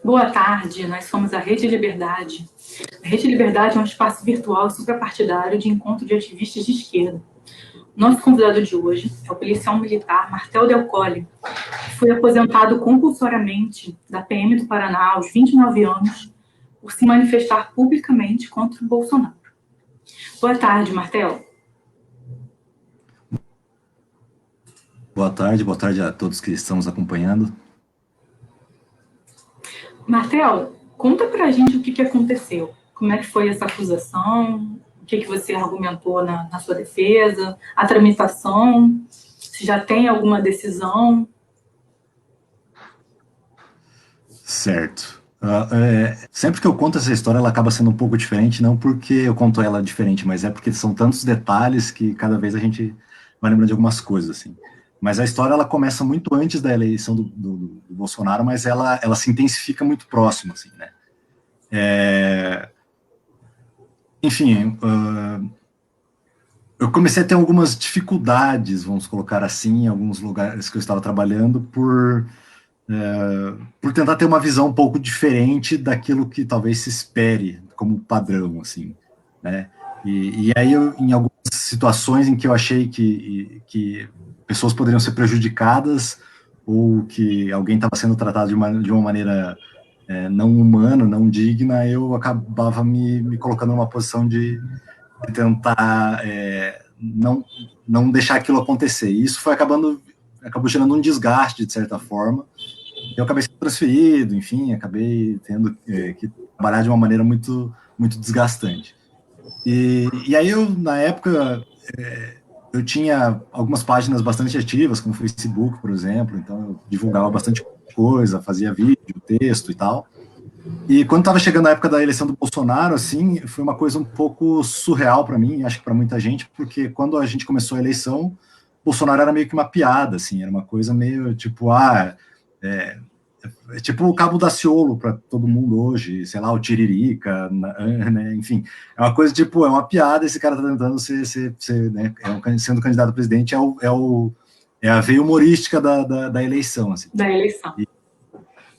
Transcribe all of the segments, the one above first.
Boa tarde, nós somos a Rede Liberdade. A Rede Liberdade é um espaço virtual suprapartidário de encontro de ativistas de esquerda. Nosso convidado de hoje é o policial militar Martel Del Colle, que foi aposentado compulsoriamente da PM do Paraná aos 29 anos por se manifestar publicamente contra o Bolsonaro. Boa tarde, Martel. Boa tarde a todos que estão nos acompanhando. Martel, conta pra gente o que aconteceu. Como é que foi essa acusação? O que você argumentou na sua defesa? A tramitação? Se já tem alguma decisão? Certo. Sempre que eu conto essa história, ela acaba sendo um pouco diferente, não porque eu conto ela diferente, mas é porque são tantos detalhes que cada vez a gente vai lembrando de algumas coisas, assim. Mas a história, ela começa muito antes da eleição do Bolsonaro, mas ela se intensifica muito próximo, assim, né? Enfim, eu comecei a ter algumas dificuldades, vamos colocar assim, em alguns lugares que eu estava trabalhando, por tentar ter uma visão um pouco diferente daquilo que talvez se espere como padrão, assim, né? E aí, em algumas situações em que eu achei que pessoas poderiam ser prejudicadas ou que alguém estava sendo tratado de uma maneira não humana, não digna, eu acabava me colocando numa posição de tentar não deixar aquilo acontecer. E isso acabou gerando um desgaste, de certa forma. Eu acabei sendo transferido, enfim, acabei tendo que trabalhar de uma maneira muito desgastante. E aí na época, eu tinha algumas páginas bastante ativas, como o Facebook, por exemplo, então eu divulgava bastante coisa, fazia vídeo, texto e tal. E quando estava chegando a época da eleição do Bolsonaro, assim, foi uma coisa um pouco surreal para mim, acho que para muita gente, porque quando a gente começou a eleição, Bolsonaro era meio que uma piada, assim, era uma coisa meio tipo, é tipo o Cabo Daciolo para todo mundo hoje, sei lá, o Tiririca, né, enfim, é uma coisa tipo, é uma piada, esse cara tá tentando ser né, sendo candidato a presidente, é a veia humorística da eleição, assim. Da eleição.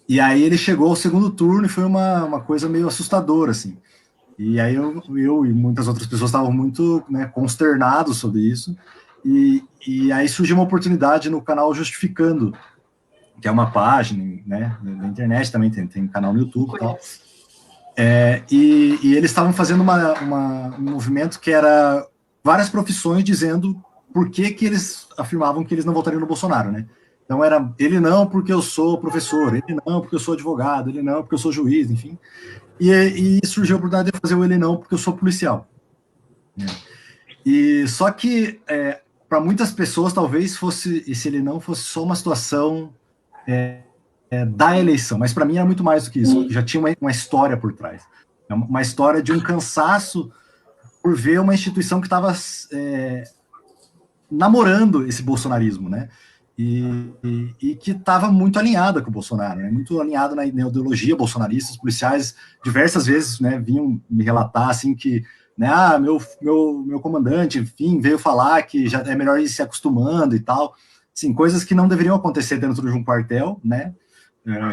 E aí ele chegou ao segundo turno e foi uma coisa meio assustadora, assim. E aí eu e muitas outras pessoas estavam muito, né, consternados sobre isso. E aí surgiu uma oportunidade no canal Justificando, que é uma página, né, na internet também, tem canal no YouTube e tal. E eles estavam fazendo um movimento que era várias profissões dizendo por que eles afirmavam que eles não votariam no Bolsonaro, né? Então era ele não porque eu sou professor, ele não porque eu sou advogado, ele não porque eu sou juiz, enfim. E surgiu a oportunidade de fazer o ele não porque eu sou policial. Né? E só que para muitas pessoas talvez fosse esse ele não fosse só uma situação da eleição, mas para mim era muito mais do que isso. Já tinha uma história por trás, uma história de um cansaço por ver uma instituição que estava namorando esse bolsonarismo, né? E que estava muito alinhada com o Bolsonaro, né? Muito alinhado na ideologia bolsonarista. Os policiais diversas vezes, né, vinham me relatar assim que, né, meu comandante, enfim, veio falar que já é melhor ir se acostumando e tal, assim, coisas que não deveriam acontecer dentro de um quartel, né?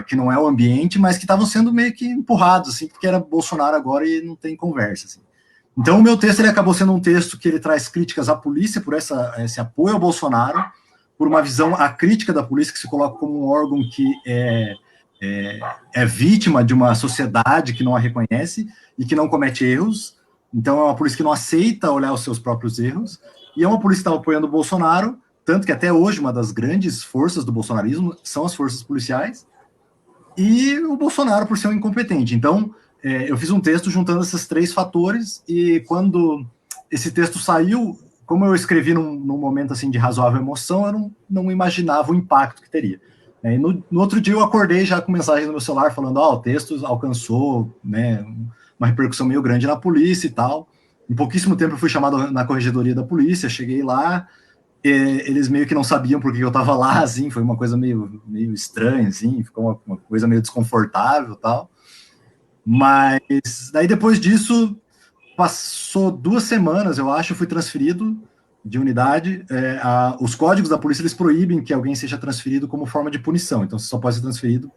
Que não é o ambiente, mas que estavam sendo meio que empurrados, assim, porque era Bolsonaro agora e não tem conversa, assim. Então, o meu texto ele acabou sendo um texto que ele traz críticas à polícia por esse apoio ao Bolsonaro, por uma visão acrítica da polícia que se coloca como um órgão que é vítima de uma sociedade que não a reconhece e que não comete erros. Então, é uma polícia que não aceita olhar os seus próprios erros. E é uma polícia que está apoiando o Bolsonaro, tanto que até hoje uma das grandes forças do bolsonarismo são as forças policiais, e o Bolsonaro por ser um incompetente. Então, eu fiz um texto juntando esses três fatores, e quando esse texto saiu, como eu escrevi num momento assim de razoável emoção, eu não imaginava o impacto que teria. E no outro dia eu acordei já com mensagem no meu celular falando, o texto alcançou, né, uma repercussão meio grande na polícia e tal. Em pouquíssimo tempo eu fui chamado na corregedoria da polícia, cheguei lá, eles meio que não sabiam por que eu estava lá, assim, foi uma coisa meio estranha, assim, ficou uma coisa meio desconfortável e tal. Mas daí depois disso, passou 2 semanas, eu acho, eu fui transferido de unidade. Os códigos da polícia, eles proíbem que alguém seja transferido como forma de punição, então você só pode ser transferido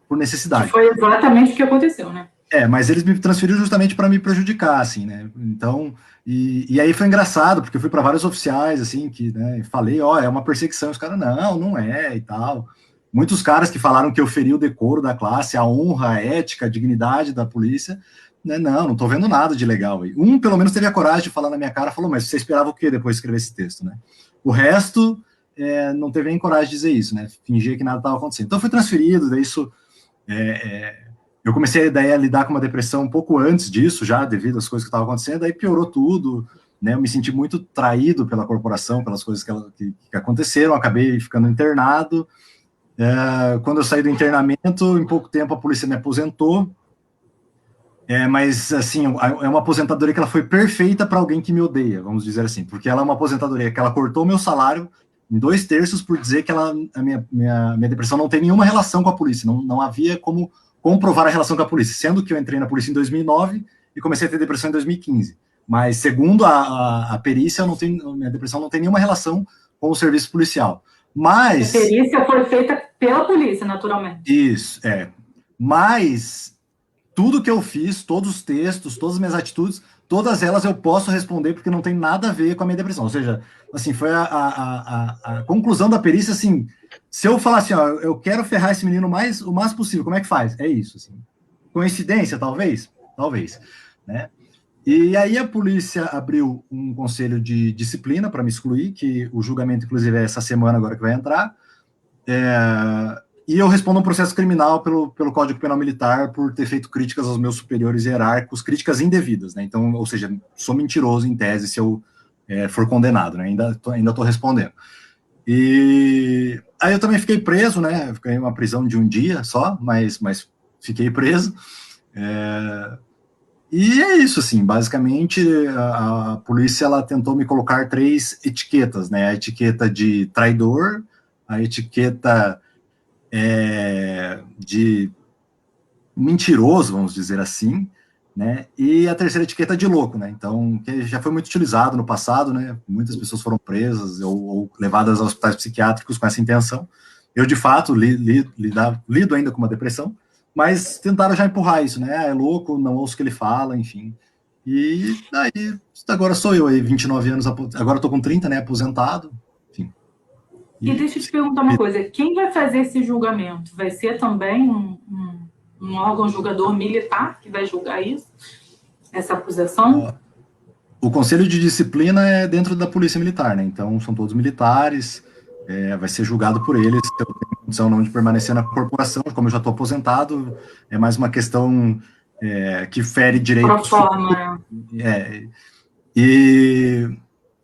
por necessidade. Que foi exatamente o que aconteceu, né? Mas eles me transferiram justamente para me prejudicar, assim, né? Então, e aí foi engraçado, porque eu fui para vários oficiais, assim, que, né, falei, é uma perseguição. Os caras, não é, e tal. Muitos caras que falaram que eu feri o decoro da classe, a honra, a ética, a dignidade da polícia, né? Não tô vendo nada de legal aí. Um, pelo menos, teve a coragem de falar na minha cara, falou, mas você esperava o quê depois de escrever esse texto, né? O resto, não teve nem coragem de dizer isso, né? Fingia que nada estava acontecendo. Então, foi transferido, daí isso... eu comecei a lidar com uma depressão um pouco antes disso, já devido às coisas que estavam acontecendo, aí piorou tudo, né? Eu me senti muito traído pela corporação, pelas coisas que aconteceram, acabei ficando internado. Quando eu saí do internamento, em pouco tempo a polícia me aposentou, mas assim, é uma aposentadoria que ela foi perfeita para alguém que me odeia, vamos dizer assim, porque ela é uma aposentadoria que ela cortou meu salário em 2/3 por dizer que a minha depressão não tem nenhuma relação com a polícia, não havia como comprovar a relação com a polícia, sendo que eu entrei na polícia em 2009 e comecei a ter depressão em 2015. Mas, segundo a perícia, minha depressão não tem nenhuma relação com o serviço policial. Mas... A perícia foi feita pela polícia, naturalmente. Isso, Mas tudo que eu fiz, todos os textos, todas as minhas atitudes, todas elas eu posso responder porque não tem nada a ver com a minha depressão. Ou seja, assim, foi a conclusão da perícia, assim, se eu falar assim, eu quero ferrar esse menino o mais possível, como é que faz? É isso, assim. Coincidência, talvez? Talvez, né? E aí a polícia abriu um conselho de disciplina para me excluir, que o julgamento, inclusive, é essa semana agora que vai entrar, e eu respondo um processo criminal pelo Código Penal Militar por ter feito críticas aos meus superiores hierárquicos, críticas indevidas, né? Então, ou seja, sou mentiroso em tese se eu for condenado, né? Ainda tô respondendo. E aí eu também fiquei preso, né? Fiquei em uma prisão de um dia só, mas fiquei preso. E é isso, assim, basicamente a polícia ela tentou me colocar 3 etiquetas, né? A etiqueta de traidor, a etiqueta de mentiroso, vamos dizer assim, né? E a terceira etiqueta de louco, né? Então, que já foi muito utilizado no passado, né? Muitas pessoas foram presas ou levadas a hospitais psiquiátricos com essa intenção. Eu, de fato, lido ainda com uma depressão, mas tentaram já empurrar isso, né? É louco, não ouço o que ele fala, enfim. E daí, agora sou eu aí, 29 anos, agora estou com 30, né? Aposentado, enfim. E deixa eu te perguntar uma coisa, quem vai fazer esse julgamento? Vai ser também um órgão julgador militar que vai julgar isso? Essa acusação? O Conselho de Disciplina é dentro da Polícia Militar, né? Então, são todos militares, vai ser julgado por eles, se eu tenho condição não de permanecer na corporação, como eu já estou aposentado, é mais uma questão que fere direitos... Pro forma,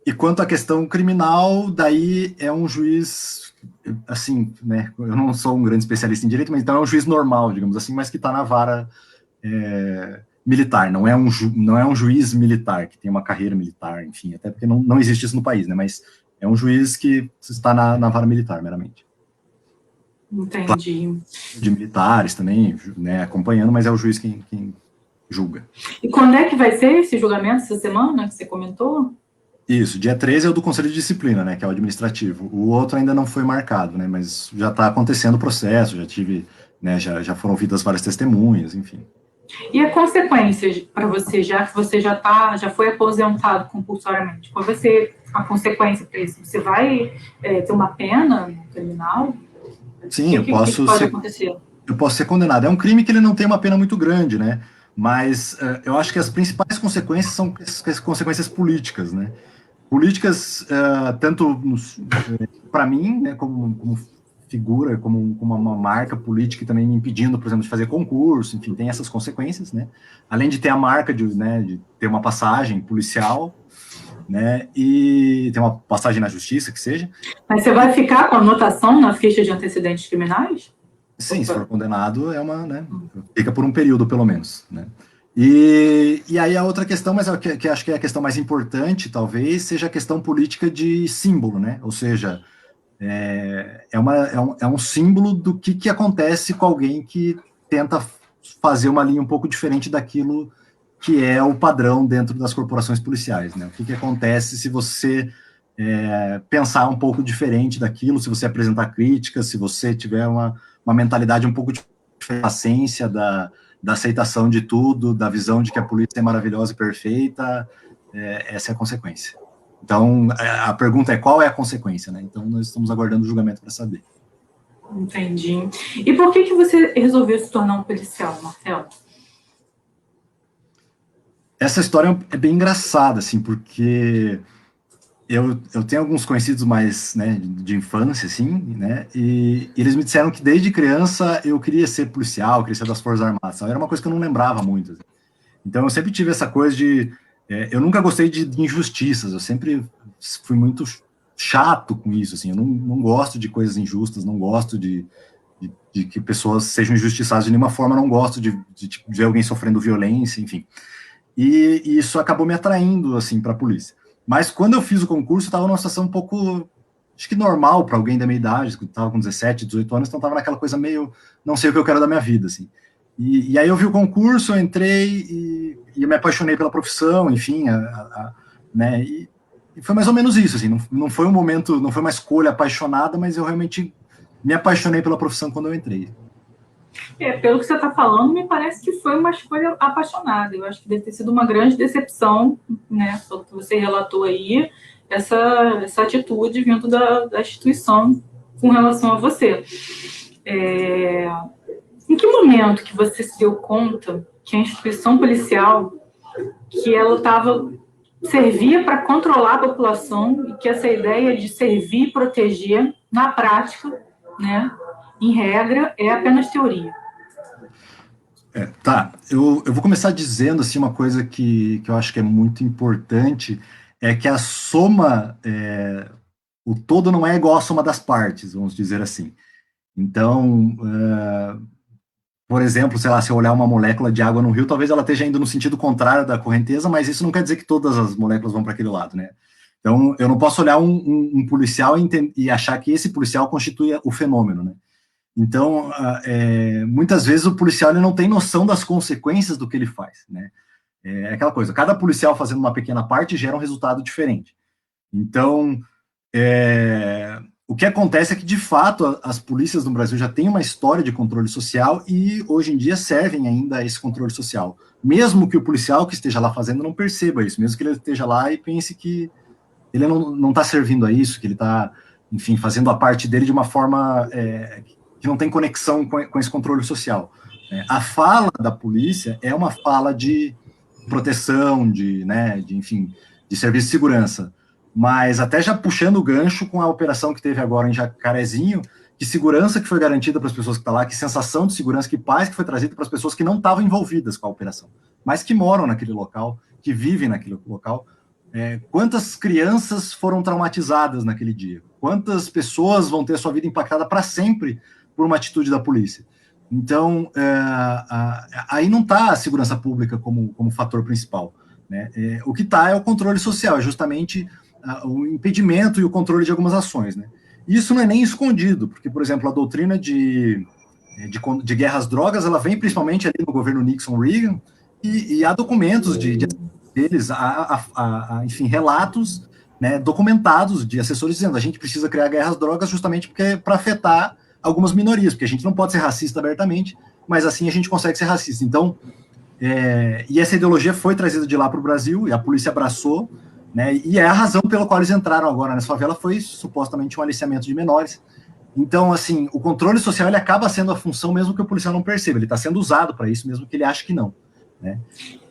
E quanto à questão criminal, daí é um juiz, assim, né, eu não sou um grande especialista em direito, mas então é um juiz normal, digamos assim, mas que está na vara militar, não é um juiz militar, que tem uma carreira militar, enfim, até porque não existe isso no país, né, mas é um juiz que está na vara militar, meramente. Entendi. De militares também, né, acompanhando, mas é o juiz quem julga. E quando é que vai ser esse julgamento, essa semana que você comentou? Isso, dia 13 é o do Conselho de Disciplina, né, que é o administrativo. O outro ainda não foi marcado, né, mas já está acontecendo o processo, já tive, né, já foram ouvidas várias testemunhas, enfim. E a consequência para você, já que você já foi aposentado compulsoriamente, qual vai ser a consequência para isso? Você vai ter uma pena criminal? Sim, o que pode acontecer? Eu posso ser condenado. É um crime que ele não tem uma pena muito grande, né, mas eu acho que as principais consequências são as consequências políticas, né. Políticas, tanto para mim, né, como figura, como uma marca política, também me impedindo, por exemplo, de fazer concurso, enfim, tem essas consequências, né, além de ter a marca de ter uma passagem policial, né, e ter uma passagem na justiça, que seja. Mas você vai ficar com anotação na ficha de antecedentes criminais? Sim, se for condenado, né, fica por um período, pelo menos, né. E aí a outra questão, mas que acho que é a questão mais importante, talvez, seja a questão política de símbolo, né? Ou seja, é um símbolo do que acontece com alguém que tenta fazer uma linha um pouco diferente daquilo que é o padrão dentro das corporações policiais, né? O que acontece se você pensar um pouco diferente daquilo, se você apresentar críticas, se você tiver uma mentalidade um pouco paciência, da aceitação de tudo, da visão de que a polícia é maravilhosa e perfeita, essa é a consequência. Então, a pergunta é qual é a consequência, né? Então, nós estamos aguardando o julgamento para saber. Entendi. E por que você resolveu se tornar um policial, Marcelo? Essa história é bem engraçada, assim, porque eu tenho alguns conhecidos mais, né, de infância, assim, né, e eles me disseram que desde criança eu queria ser policial, queria ser das Forças Armadas, sabe? Era uma coisa que eu não lembrava muito, assim. Então eu sempre tive essa coisa de... eu nunca gostei de injustiças, eu sempre fui muito chato com isso, assim, eu não gosto de coisas injustas, não gosto de que pessoas sejam injustiçadas de nenhuma forma, não gosto de ver alguém sofrendo violência, enfim. E isso acabou me atraindo, assim, para a polícia. Mas quando eu fiz o concurso, eu estava numa situação um pouco, acho que normal para alguém da minha idade, que estava com 17, 18 anos, então estava naquela coisa meio, não sei o que eu quero da minha vida, assim. E aí eu vi o concurso, eu entrei e eu me apaixonei pela profissão, enfim, né, e foi mais ou menos isso, assim, não foi um momento, não foi uma escolha apaixonada, mas eu realmente me apaixonei pela profissão quando eu entrei. Pelo que você está falando, me parece que foi uma escolha apaixonada. Eu acho que deve ter sido uma grande decepção, né? Pelo que você relatou aí, essa atitude vindo da instituição com relação a você. Em que momento que você se deu conta que a instituição policial, que ela servia para controlar a população e que essa ideia de servir e proteger, na prática, né, em regra, é apenas teoria? Tá, eu vou começar dizendo assim, uma coisa que eu acho que é muito importante, é que a soma, o todo não é igual à soma das partes, vamos dizer assim. Então, por exemplo, sei lá, se eu olhar uma molécula de água no rio, talvez ela esteja indo no sentido contrário da correnteza, mas isso não quer dizer que todas as moléculas vão para aquele lado, né? Então, eu não posso olhar um policial e achar que esse policial constitui o fenômeno, né? Então, muitas vezes o policial ele não tem noção das consequências do que ele faz, né? É aquela coisa, cada policial fazendo uma pequena parte gera um resultado diferente. Então, o que acontece é que, de fato, as polícias no Brasil já têm uma história de controle social e, hoje em dia, servem ainda a esse controle social. Mesmo que o policial que esteja lá fazendo não perceba isso, mesmo que ele esteja lá e pense que ele não está servindo a isso, que ele está, enfim, fazendo a parte dele de uma forma que não tem conexão com esse controle social. A fala da polícia é uma fala de proteção, enfim, de serviço de segurança. Mas até já puxando o gancho com a operação que teve agora em Jacarezinho, que segurança que foi garantida para as pessoas que estão lá, que sensação de segurança, que paz que foi trazida para as pessoas que não estavam envolvidas com a operação, mas que moram naquele local, que vivem naquele local. Quantas crianças foram traumatizadas naquele dia? Quantas pessoas vão ter sua vida impactada para sempre por uma atitude da polícia? Então, aí não está a segurança pública como fator principal, né? O que está é o controle social, é justamente o impedimento e o controle de algumas ações, né? E isso não é nem escondido, porque, por exemplo, a doutrina de guerra às drogas, ela vem principalmente ali no governo Nixon-Reagan, e há documentos deles, enfim, relatos, né, documentados de assessores dizendo a gente precisa criar guerra às drogas justamente para afetar algumas minorias, porque a gente não pode ser racista abertamente, mas assim a gente consegue ser racista. Então, e essa ideologia foi trazida de lá para o Brasil, e a polícia abraçou, né, e é a razão pela qual eles entraram agora nessa favela, foi supostamente um aliciamento de menores. Então, assim, o controle social ele acaba sendo a função mesmo que o policial não perceba, ele está sendo usado para isso, mesmo que ele ache que não, né?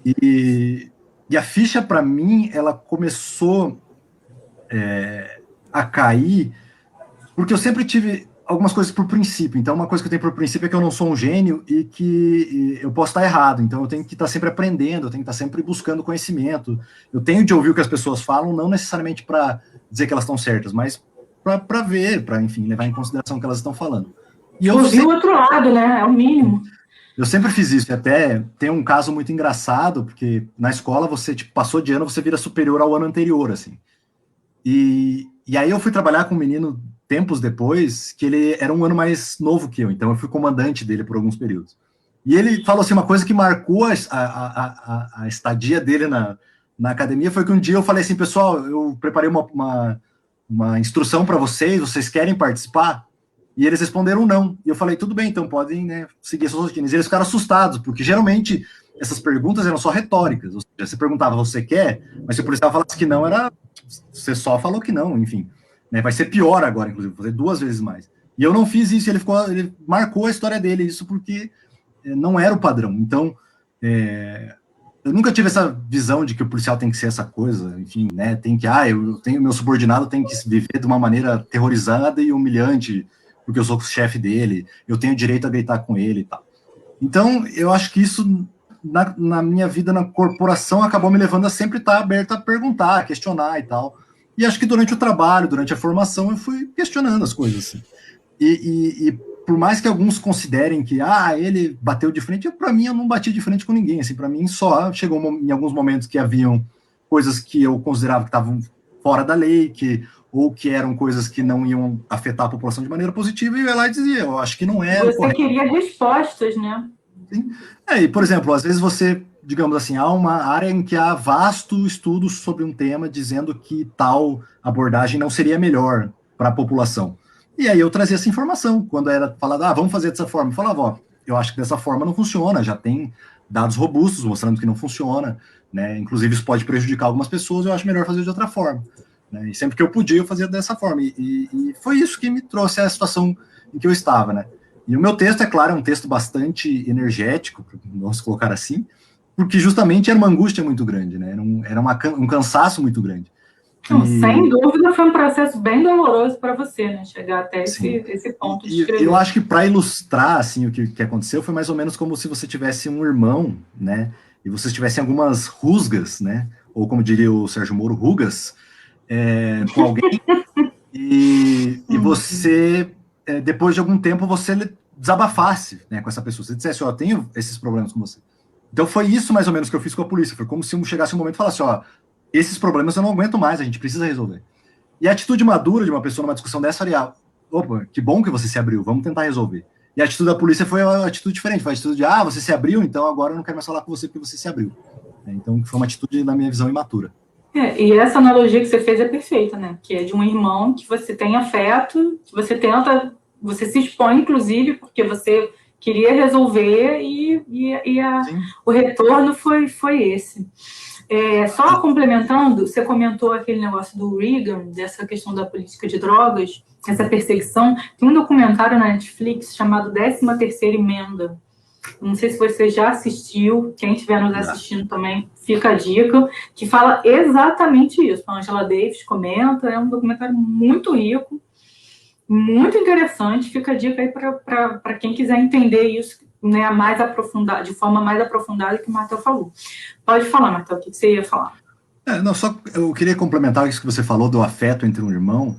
E a ficha, para mim, ela começou a cair, porque eu sempre tive algumas coisas por princípio. Então, uma coisa que eu tenho por princípio é que eu não sou um gênio e que eu posso estar errado. Então, eu tenho que estar sempre aprendendo, eu tenho que estar sempre buscando conhecimento. Eu tenho de ouvir o que as pessoas falam, não necessariamente para dizer que elas estão certas, mas para ver, para, enfim, levar em consideração o que elas estão falando. E eu ouvir o outro lado, né? É o mínimo. Eu sempre fiz isso, e até tem um caso muito engraçado, porque na escola você, tipo, passou de ano, você vira superior ao ano anterior, assim. E aí eu fui trabalhar com um menino tempos depois, que ele era um ano mais novo que eu, então eu fui comandante dele por alguns períodos. E ele falou assim, uma coisa que marcou a estadia dele na academia, foi que um dia eu falei assim, pessoal, eu preparei uma instrução para vocês querem participar? E eles responderam não. E eu falei, tudo bem, então podem, né, seguir suas rotinas. E eles ficaram assustados, porque geralmente essas perguntas eram só retóricas. Ou seja, você perguntava, você quer? Mas se o policial falasse que não, era... Você só falou que não, enfim. Né, vai ser pior agora, inclusive, vou fazer 2 vezes mais. E eu não fiz isso, ele marcou a história dele, isso porque não era o padrão. Então, eu nunca tive essa visão de que o policial tem que ser essa coisa, enfim, né, tem que, meu subordinado tem que viver de uma maneira aterrorizada e humilhante, porque eu sou o chefe dele, eu tenho direito a gritar com ele e tal. Então, eu acho que isso, na minha vida na corporação, acabou me levando a sempre estar aberto a perguntar, a questionar e tal. E acho que durante o trabalho, durante a formação, eu fui questionando as coisas, assim. E por mais que alguns considerem que, ele bateu de frente, para mim, eu não bati de frente com ninguém, assim, para mim, só chegou em alguns momentos que haviam coisas que eu considerava que estavam fora da lei, ou que eram coisas que não iam afetar a população de maneira positiva, e eu ia lá e dizia, eu acho que não é Você correto. queria respostas, né? Sim. E, por exemplo, às vezes você, digamos assim, há uma área em que há vasto estudo sobre um tema dizendo que tal abordagem não seria melhor para a população. E aí eu trazia essa informação, quando era falado, vamos fazer dessa forma. Eu falava, eu acho que dessa forma não funciona, já tem dados robustos mostrando que não funciona, né? Inclusive isso pode prejudicar algumas pessoas, eu acho melhor fazer de outra forma. Né? E sempre que eu podia, eu fazia dessa forma. E foi isso que me trouxe a situação em que eu estava, né? E o meu texto, é claro, é um texto bastante energético, vamos colocar assim, porque justamente era uma angústia muito grande, né? Era um cansaço muito grande. Não, sem dúvida foi um processo bem doloroso para você, né? Chegar até esse ponto de escrever. Eu acho que para ilustrar assim, o que aconteceu foi mais ou menos como se você tivesse um irmão, né? E vocês tivessem algumas rusgas, né? Ou como diria o Sérgio Moro, rugas, com alguém. E você, depois de algum tempo, você desabafasse, né, com essa pessoa. Você dissesse, eu tenho esses problemas com você. Então foi isso mais ou menos que eu fiz com a polícia. Foi como se chegasse um momento e falasse, esses problemas eu não aguento mais, a gente precisa resolver. E a atitude madura de uma pessoa numa discussão dessa seria, opa, que bom que você se abriu, vamos tentar resolver. E a atitude da polícia foi uma atitude diferente, foi a atitude de, você se abriu, então agora eu não quero mais falar com você porque você se abriu. Então foi uma atitude, na minha visão, imatura. E essa analogia que você fez é perfeita, né? Que é de um irmão que você tem afeto, que você tenta, você se expõe, inclusive, porque você queria resolver o retorno foi esse. Só complementando, você comentou aquele negócio do Reagan, dessa questão da política de drogas, essa perseguição. Tem um documentário na Netflix chamado 13ª Emenda. Não sei se você já assistiu, quem estiver nos assistindo também, fica a dica, que fala exatamente isso. A Angela Davis comenta, é um documentário muito rico, muito interessante, fica a dica aí para quem quiser entender isso, né, mais aprofundado, de forma mais aprofundada que o Martel falou. Pode falar, Martel, o que você ia falar? Só eu queria complementar isso que você falou do afeto entre um irmão,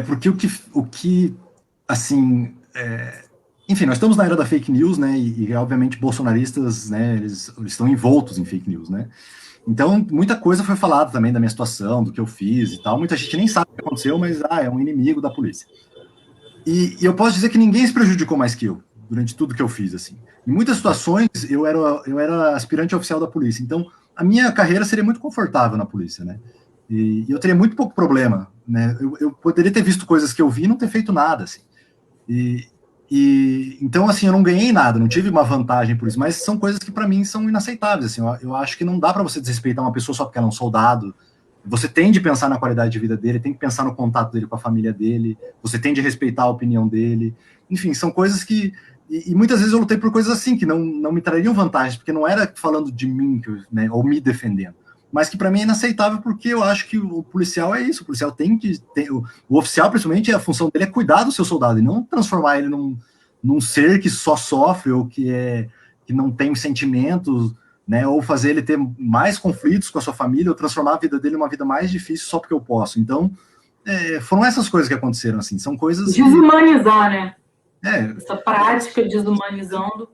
porque o que assim, enfim, nós estamos na era da fake news, né, e obviamente bolsonaristas, né, eles estão envoltos em fake news, né, então muita coisa foi falada também da minha situação, do que eu fiz e tal, muita gente nem sabe o que aconteceu, mas, é um inimigo da polícia. E eu posso dizer que ninguém se prejudicou mais que eu, durante tudo que eu fiz, assim. Em muitas situações, eu era aspirante oficial da polícia, então a minha carreira seria muito confortável na polícia, né, e eu teria muito pouco problema, né, eu poderia ter visto coisas que eu vi e não ter feito nada, assim. Então, assim, eu não ganhei nada, não tive uma vantagem por isso, mas são coisas que para mim são inaceitáveis, assim, eu acho que não dá para você desrespeitar uma pessoa só porque ela é um soldado. Você tem de pensar na qualidade de vida dele, tem que pensar no contato dele com a família dele, você tem de respeitar a opinião dele, enfim, são coisas que, e muitas vezes eu lutei por coisas assim, que não me trariam vantagens, porque não era falando de mim, né, ou me defendendo, mas que para mim é inaceitável, porque eu acho que o policial é isso, o policial o oficial, principalmente, a função dele é cuidar do seu soldado, e não transformar ele num ser que só sofre, ou que não tem sentimentos, né, ou fazer ele ter mais conflitos com a sua família, ou transformar a vida dele numa vida mais difícil só porque eu posso. Então, foram essas coisas que aconteceram, assim, são coisas... Desumanizar, né? Essa prática desumanizando.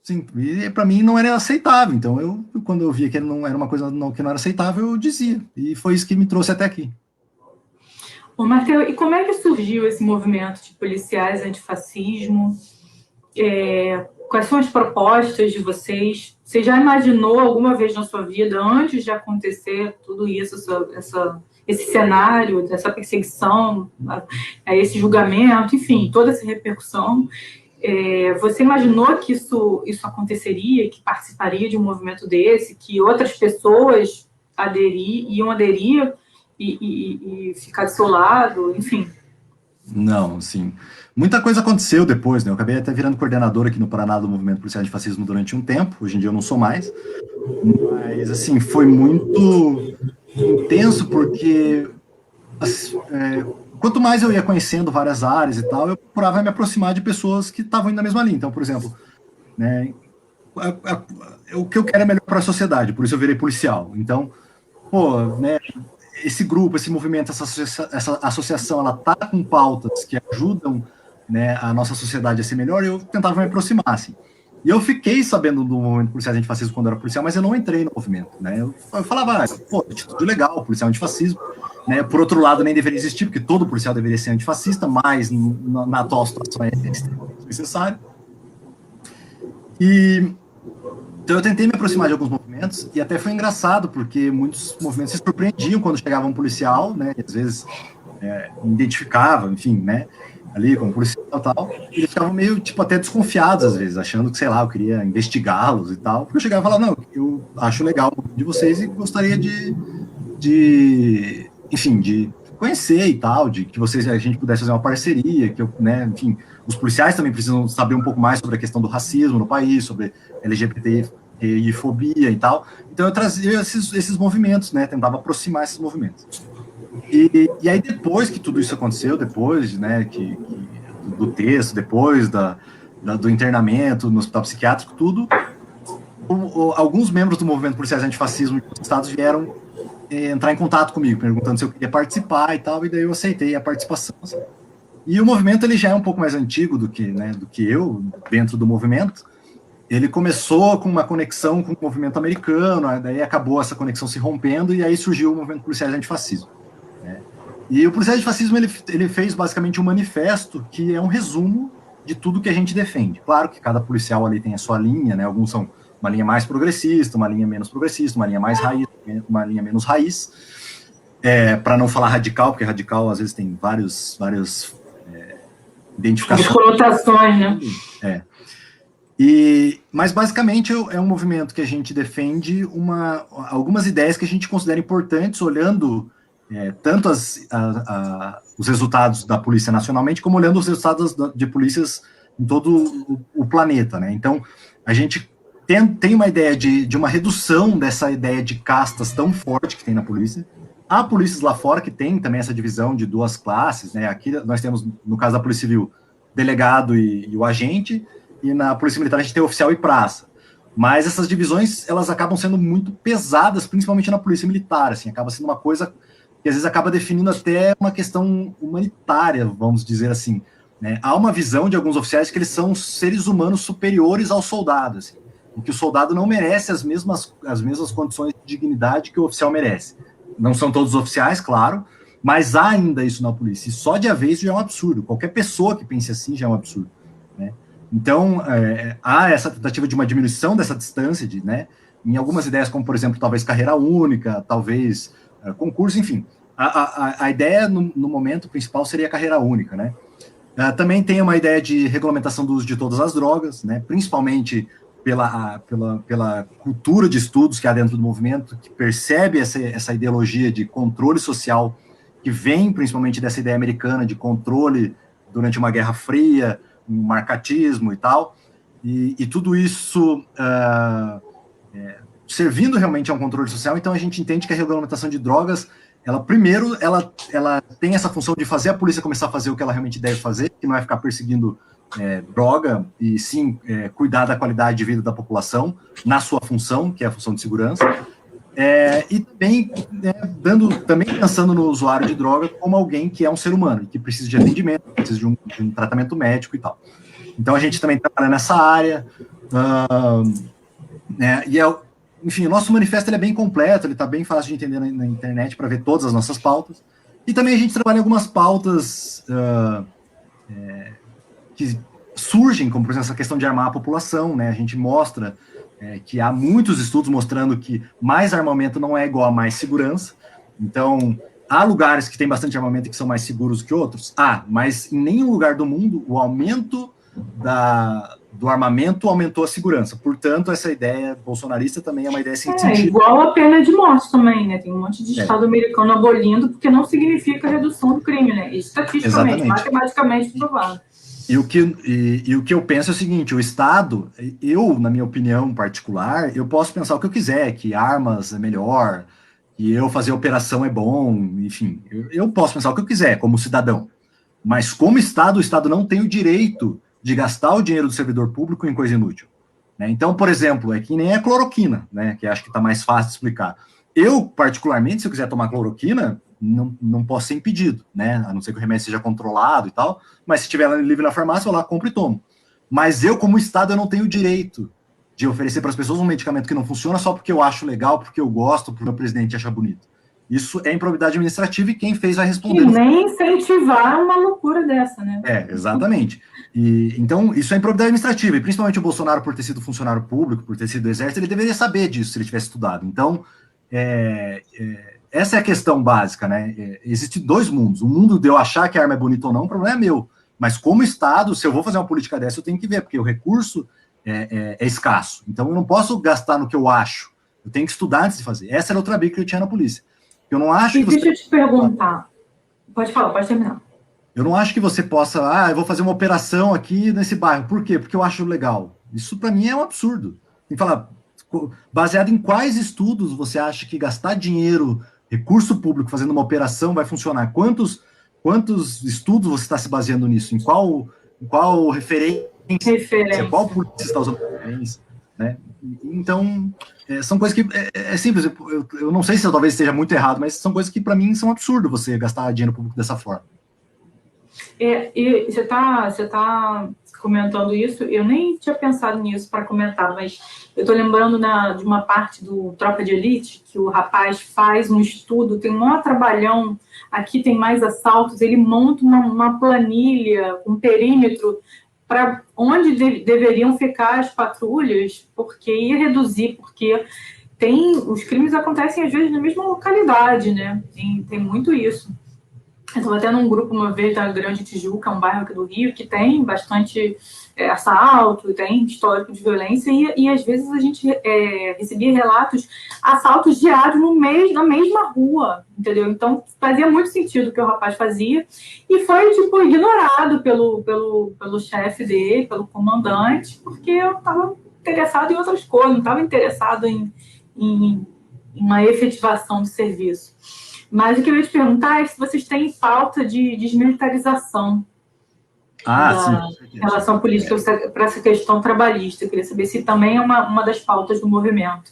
Sim, e para mim não era aceitável, então quando eu via que não era uma coisa que não era aceitável, eu dizia, e foi isso que me trouxe até aqui. Ô, Martel, e como é que surgiu esse movimento de policiais antifascismo? Quais são as propostas de vocês? Você já imaginou alguma vez na sua vida, antes de acontecer tudo isso, esse cenário dessa perseguição, a esse julgamento, enfim, toda essa repercussão, você imaginou que isso aconteceria, que participaria de um movimento desse, que outras pessoas iam aderir e ficar do seu lado, enfim? Não, sim. Muita coisa aconteceu depois, né? Eu acabei até virando coordenador aqui no Paraná do Movimento Policial Antifascismo durante um tempo, hoje em dia eu não sou mais, mas, assim, foi muito intenso porque quanto mais eu ia conhecendo várias áreas e tal, eu procurava me aproximar de pessoas que estavam indo na mesma linha. Então, por exemplo, né, o que eu quero é melhor para a sociedade, por isso eu virei policial. Então, pô, né, esse grupo, esse movimento, essa associação, ela tá com pautas que ajudam, né, a nossa sociedade a ser melhor, e eu tentava me aproximar, assim. E eu fiquei sabendo do movimento policial antifascismo quando eu era policial, mas eu não entrei no movimento, né? Eu falava, pô, tudo legal, policial antifascismo, né? Por outro lado, nem deveria existir, porque todo policial deveria ser antifascista, mas na atual situação é extremamente necessário. Então eu tentei me aproximar de alguns movimentos, e até foi engraçado, porque muitos movimentos se surpreendiam quando chegava um policial, né? E às vezes me identificava, enfim, né? Ali como policial e tal, e eles ficavam meio, tipo, até desconfiados às vezes, achando que, sei lá, eu queria investigá-los e tal, porque eu chegava e falava, não, eu acho legal o de vocês e gostaria enfim, de conhecer e tal, de que a gente pudesse fazer uma parceria, que eu, né, enfim, os policiais também precisam saber um pouco mais sobre a questão do racismo no país, sobre LGBT e fobia e tal, então eu trazia esses movimentos, né, tentava aproximar esses movimentos. E aí, depois que tudo isso aconteceu, depois, né, do texto, depois do internamento no hospital psiquiátrico, tudo, alguns membros do movimento policiais antifascismo dos estados vieram entrar em contato comigo, perguntando se eu queria participar e tal, e daí eu aceitei a participação. Assim. E o movimento, ele já é um pouco mais antigo do que eu, dentro do movimento. Ele começou com uma conexão com o movimento americano, daí acabou essa conexão se rompendo, e aí surgiu o movimento policiais antifascismo. E o policial antifascismo, ele fez basicamente um manifesto que é um resumo de tudo que a gente defende. Claro que cada policial ali tem a sua linha, né? Alguns são uma linha mais progressista, uma linha menos progressista, uma linha mais raiz, uma linha menos raiz. Para não falar radical, porque radical às vezes tem várias identificações. As conotações, né? Mas basicamente é um movimento que a gente defende algumas ideias que a gente considera importantes, olhando tanto os resultados da polícia nacionalmente, como olhando os resultados de polícias em todo o planeta, né? Então, a gente tem uma ideia de uma redução dessa ideia de castas tão forte que tem na polícia. Há polícias lá fora que tem também essa divisão de duas classes, né? Aqui nós temos, no caso da Polícia Civil, delegado e o agente, e na Polícia Militar a gente tem oficial e praça. Mas essas divisões, elas acabam sendo muito pesadas, principalmente na Polícia Militar, assim, acaba sendo uma coisa que às vezes acaba definindo até uma questão humanitária, vamos dizer assim. Né? Há uma visão de alguns oficiais que eles são seres humanos superiores ao soldado, assim, em que o soldado não merece as mesmas condições de dignidade que o oficial merece. Não são todos os oficiais, claro, mas há ainda isso na polícia. E só de haver isso já é um absurdo. Qualquer pessoa que pense assim já é um absurdo. Né? Então, há essa tentativa de uma diminuição dessa distância, né? Em algumas ideias, como, por exemplo, talvez carreira única, talvez concurso, enfim. A ideia, no momento principal, seria a carreira única, né? Também tem uma ideia de regulamentação do uso de todas as drogas, né? Principalmente pela cultura de estudos que há dentro do movimento, que percebe essa ideologia de controle social, que vem principalmente dessa ideia americana de controle durante uma Guerra Fria, um marcatismo e tal, e tudo isso servindo realmente a um controle social. Então a gente entende que a regulamentação de drogas, ela tem essa função de fazer a polícia começar a fazer o que ela realmente deve fazer, que não é ficar perseguindo droga, e sim cuidar da qualidade de vida da população na sua função, que é a função de segurança, e também pensando no usuário de droga como alguém que é um ser humano, que precisa de atendimento, precisa de um tratamento médico e tal. Então a gente também trabalha nessa área, enfim, o nosso manifesto ele é bem completo, ele está bem fácil de entender na internet para ver todas as nossas pautas, e também a gente trabalha em algumas pautas que surgem, como por exemplo essa questão de armar a população, né? A gente mostra que há muitos estudos mostrando que mais armamento não é igual a mais segurança. Então, há lugares que tem bastante armamento e que são mais seguros que outros? Mas em nenhum lugar do mundo o aumento do armamento aumentou a segurança. Portanto, essa ideia bolsonarista também é uma ideia sem sentido. Igual a pena de morte também, né? Tem um monte de estado americano abolindo, porque não significa redução do crime, né? Estatisticamente, matematicamente provado. E o que eu penso é o seguinte, o Estado, na minha opinião particular, eu posso pensar o que eu quiser, que armas é melhor, que eu fazer operação é bom, enfim, eu posso pensar o que eu quiser como cidadão. Mas como Estado, o Estado não tem o direito de gastar o dinheiro do servidor público em coisa inútil. Né? Então, por exemplo, é que nem a cloroquina, né, que acho que está mais fácil de explicar. Eu, particularmente, se eu quiser tomar cloroquina, não posso ser impedido, né? A não ser que o remédio seja controlado e tal, mas se tiver livre na farmácia, eu lá compro e tomo. Mas eu, como Estado, eu não tenho o direito de oferecer para as pessoas um medicamento que não funciona só porque eu acho legal, porque eu gosto, porque o meu presidente acha bonito. Isso é improbidade administrativa e quem fez vai responder. E nem incentivar uma loucura dessa, né? Exatamente. Então, isso é improbidade administrativa, e principalmente o Bolsonaro, por ter sido funcionário público, por ter sido do Exército, ele deveria saber disso se ele tivesse estudado. Então, essa é a questão básica, né? Existem dois mundos. O mundo de eu achar que a arma é bonita ou não, o problema é meu. Mas como Estado, se eu vou fazer uma política dessa, eu tenho que ver, porque o recurso é escasso. Então, eu não posso gastar no que eu acho. Eu tenho que estudar antes de fazer. Essa era outra briga que eu tinha na polícia. Eu não acho que deixa eu te perguntar. Pode falar, pode terminar. Eu não acho que você possa, eu vou fazer uma operação aqui nesse bairro. Por quê? Porque eu acho legal. Isso, para mim, é um absurdo. Tem que falar, baseado em quais estudos você acha que gastar dinheiro, recurso público, fazendo uma operação vai funcionar? Quantos estudos você está se baseando nisso? Em qual referência? Qual polícia está usando referência? Né? Então, são coisas que é simples. Eu não sei se eu talvez esteja muito errado, mas são coisas que, para mim, são absurdo você gastar dinheiro público dessa forma. E você tá comentando isso, eu nem tinha pensado nisso para comentar, mas eu estou lembrando de uma parte do Tropa de Elite, que o rapaz faz um estudo, tem um maior trabalhão, aqui tem mais assaltos, ele monta uma planilha, um perímetro, para onde deveriam ficar as patrulhas, porque ia reduzir, porque os crimes acontecem às vezes na mesma localidade, né? Tem muito isso. Eu estava até num grupo uma vez da Grande Tijuca, um bairro aqui do Rio, que tem bastante assalto, tem histórico de violência, e às vezes a gente recebia relatos, assaltos diários na mesma rua, entendeu? Então fazia muito sentido o que o rapaz fazia, e foi tipo ignorado pelo chefe dele, pelo comandante, porque eu estava interessado em outras coisas, não estava interessado em uma efetivação do serviço. Mas o que eu ia te perguntar é se vocês têm pauta de desmilitarização da relação política para essa questão trabalhista. Eu queria saber se também é uma das pautas do movimento.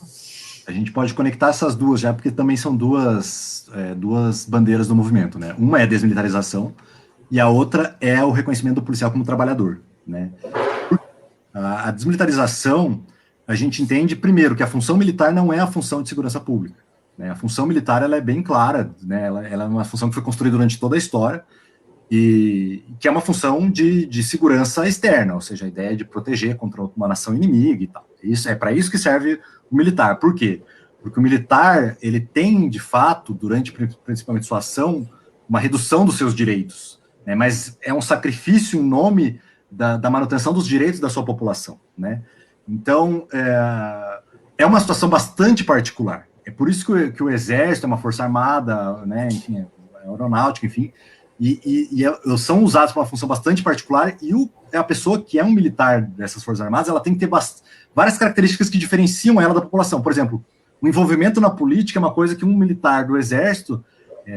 A gente pode conectar essas duas já, porque também são duas bandeiras do movimento, né? Uma é a desmilitarização e a outra é o reconhecimento do policial como trabalhador, né? A desmilitarização, a gente entende, primeiro, que a função militar não é a função de segurança pública. Né? A função militar ela é bem clara, né? Ela é uma função que foi construída durante toda a história e que é uma função de segurança externa, ou seja, a ideia de proteger contra uma nação inimiga e tal. Isso é para isso que serve o militar. Por quê? Porque o militar ele tem, de fato, durante principalmente sua ação, uma redução dos seus direitos, né? Mas é um sacrifício em nome da manutenção dos direitos da sua população, né? Então, é uma situação bastante particular. É por isso que o Exército é uma força armada, né, enfim, aeronáutica, enfim, e são usados para uma função bastante particular, e a pessoa que é um militar dessas forças armadas, ela tem que ter várias características que diferenciam ela da população. Por exemplo, o envolvimento na política é uma coisa que um militar do Exército,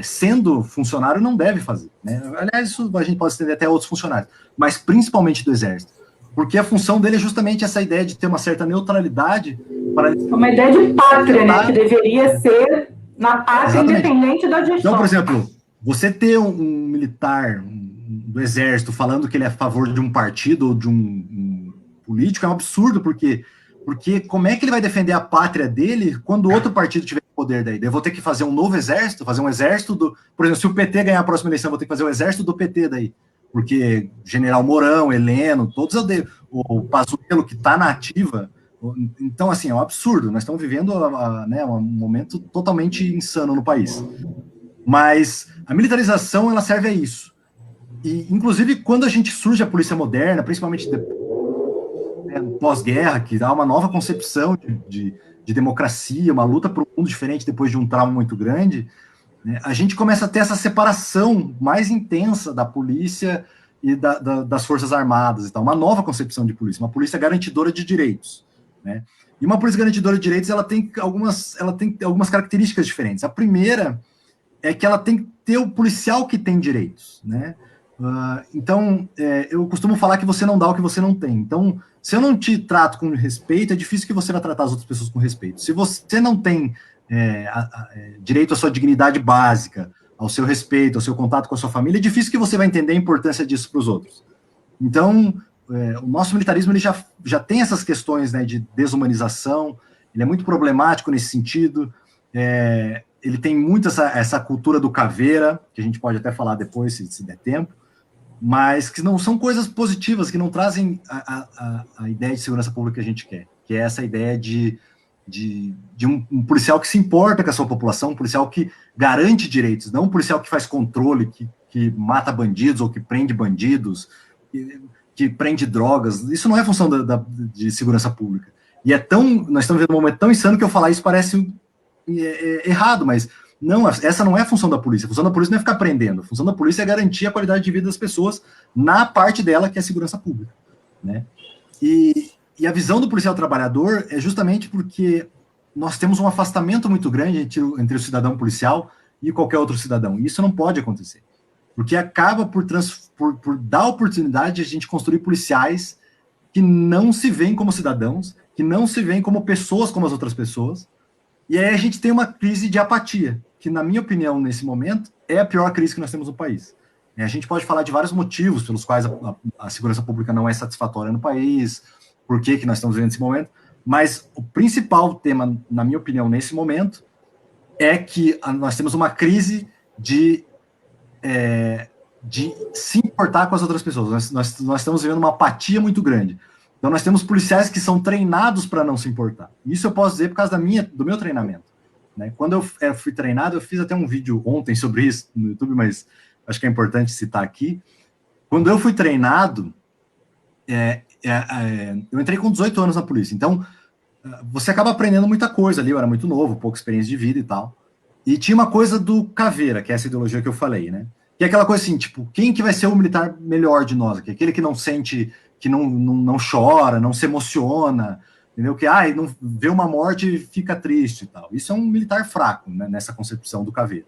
sendo funcionário, não deve fazer. Né? Aliás, isso a gente pode estender até a outros funcionários, mas principalmente do Exército. Porque a função dele é justamente essa ideia de ter uma certa neutralidade. Uma ideia de pátria, né? Que deveria ser na pátria. Exatamente. Independente da gestão. Então, por exemplo, você ter um militar do Exército falando que ele é a favor de um partido ou de um político é um absurdo, porque como é que ele vai defender a pátria dele quando outro partido tiver poder daí? Eu vou ter que fazer um novo exército, fazer um exército Por exemplo, se o PT ganhar a próxima eleição, eu vou ter que fazer o exército do PT daí. Porque General Mourão, Heleno, todos o Pazuello que está na ativa. Então, assim, é um absurdo. Nós estamos vivendo um momento totalmente insano no país. Mas a militarização, ela serve a isso. E, inclusive, quando a gente surge a polícia moderna, principalmente pós-guerra, que dá uma nova concepção de democracia, uma luta por um mundo diferente depois de um trauma muito grande, né, a gente começa a ter essa separação mais intensa da polícia e das Forças Armadas, e tal, uma nova concepção de polícia, uma polícia garantidora de direitos, né? E uma polícia garantidora de direitos, ela tem algumas características diferentes. A primeira é que ela tem que ter o policial que tem direitos, né? Então, eu costumo falar que você não dá o que você não tem. Então, se eu não te trato com respeito, é difícil que você vai tratar as outras pessoas com respeito. Se você não tem direito à sua dignidade básica, ao seu respeito, ao seu contato com a sua família, é difícil que você vai entender a importância disso para os outros. Então, o nosso militarismo ele já tem essas questões, né, de desumanização, ele é muito problemático nesse sentido, ele tem muito essa cultura do caveira, que a gente pode até falar depois, se der tempo, mas que não são coisas positivas, que não trazem a ideia de segurança pública que a gente quer, que é essa ideia de um policial que se importa com a sua população, um policial que garante direitos, não um policial que faz controle, que mata bandidos ou que prende bandidos, que prende drogas. Isso não é função de segurança pública. E nós estamos vivendo um momento tão insano que eu falar isso parece errado, mas não, essa não é a função da polícia. A função da polícia não é ficar prendendo. A função da polícia é garantir a qualidade de vida das pessoas na parte dela, que é a segurança pública, né? E a visão do policial trabalhador é justamente porque nós temos um afastamento muito grande entre o cidadão policial e qualquer outro cidadão. E isso não pode acontecer, porque acaba por dar oportunidade de a gente construir policiais que não se veem como cidadãos, que não se veem como pessoas como as outras pessoas. E aí a gente tem uma crise de apatia, que, na minha opinião, nesse momento, é a pior crise que nós temos no país. A gente pode falar de vários motivos pelos quais a segurança pública não é satisfatória no país, por que nós estamos vivendo esse momento, mas o principal tema, na minha opinião, nesse momento, é que nós temos uma crise de se importar com as outras pessoas. Nós estamos vivendo uma apatia muito grande. Então, nós temos policiais que são treinados para não se importar. Isso eu posso dizer por causa do meu treinamento, né? Quando eu fui treinado, eu fiz até um vídeo ontem sobre isso no YouTube, mas acho que é importante citar aqui. Quando eu fui treinado, eu entrei com 18 anos na polícia. Então, você acaba aprendendo muita coisa ali. Eu era muito novo, pouca experiência de vida e tal. E tinha uma coisa do caveira, que é essa ideologia que eu falei, né? Que é aquela coisa assim, tipo, quem que vai ser o militar melhor de nós aqui? Aquele que não sente, que não chora, não se emociona, entendeu? Que não vê uma morte e fica triste e tal. Isso é um militar fraco, né, nessa concepção do caveira.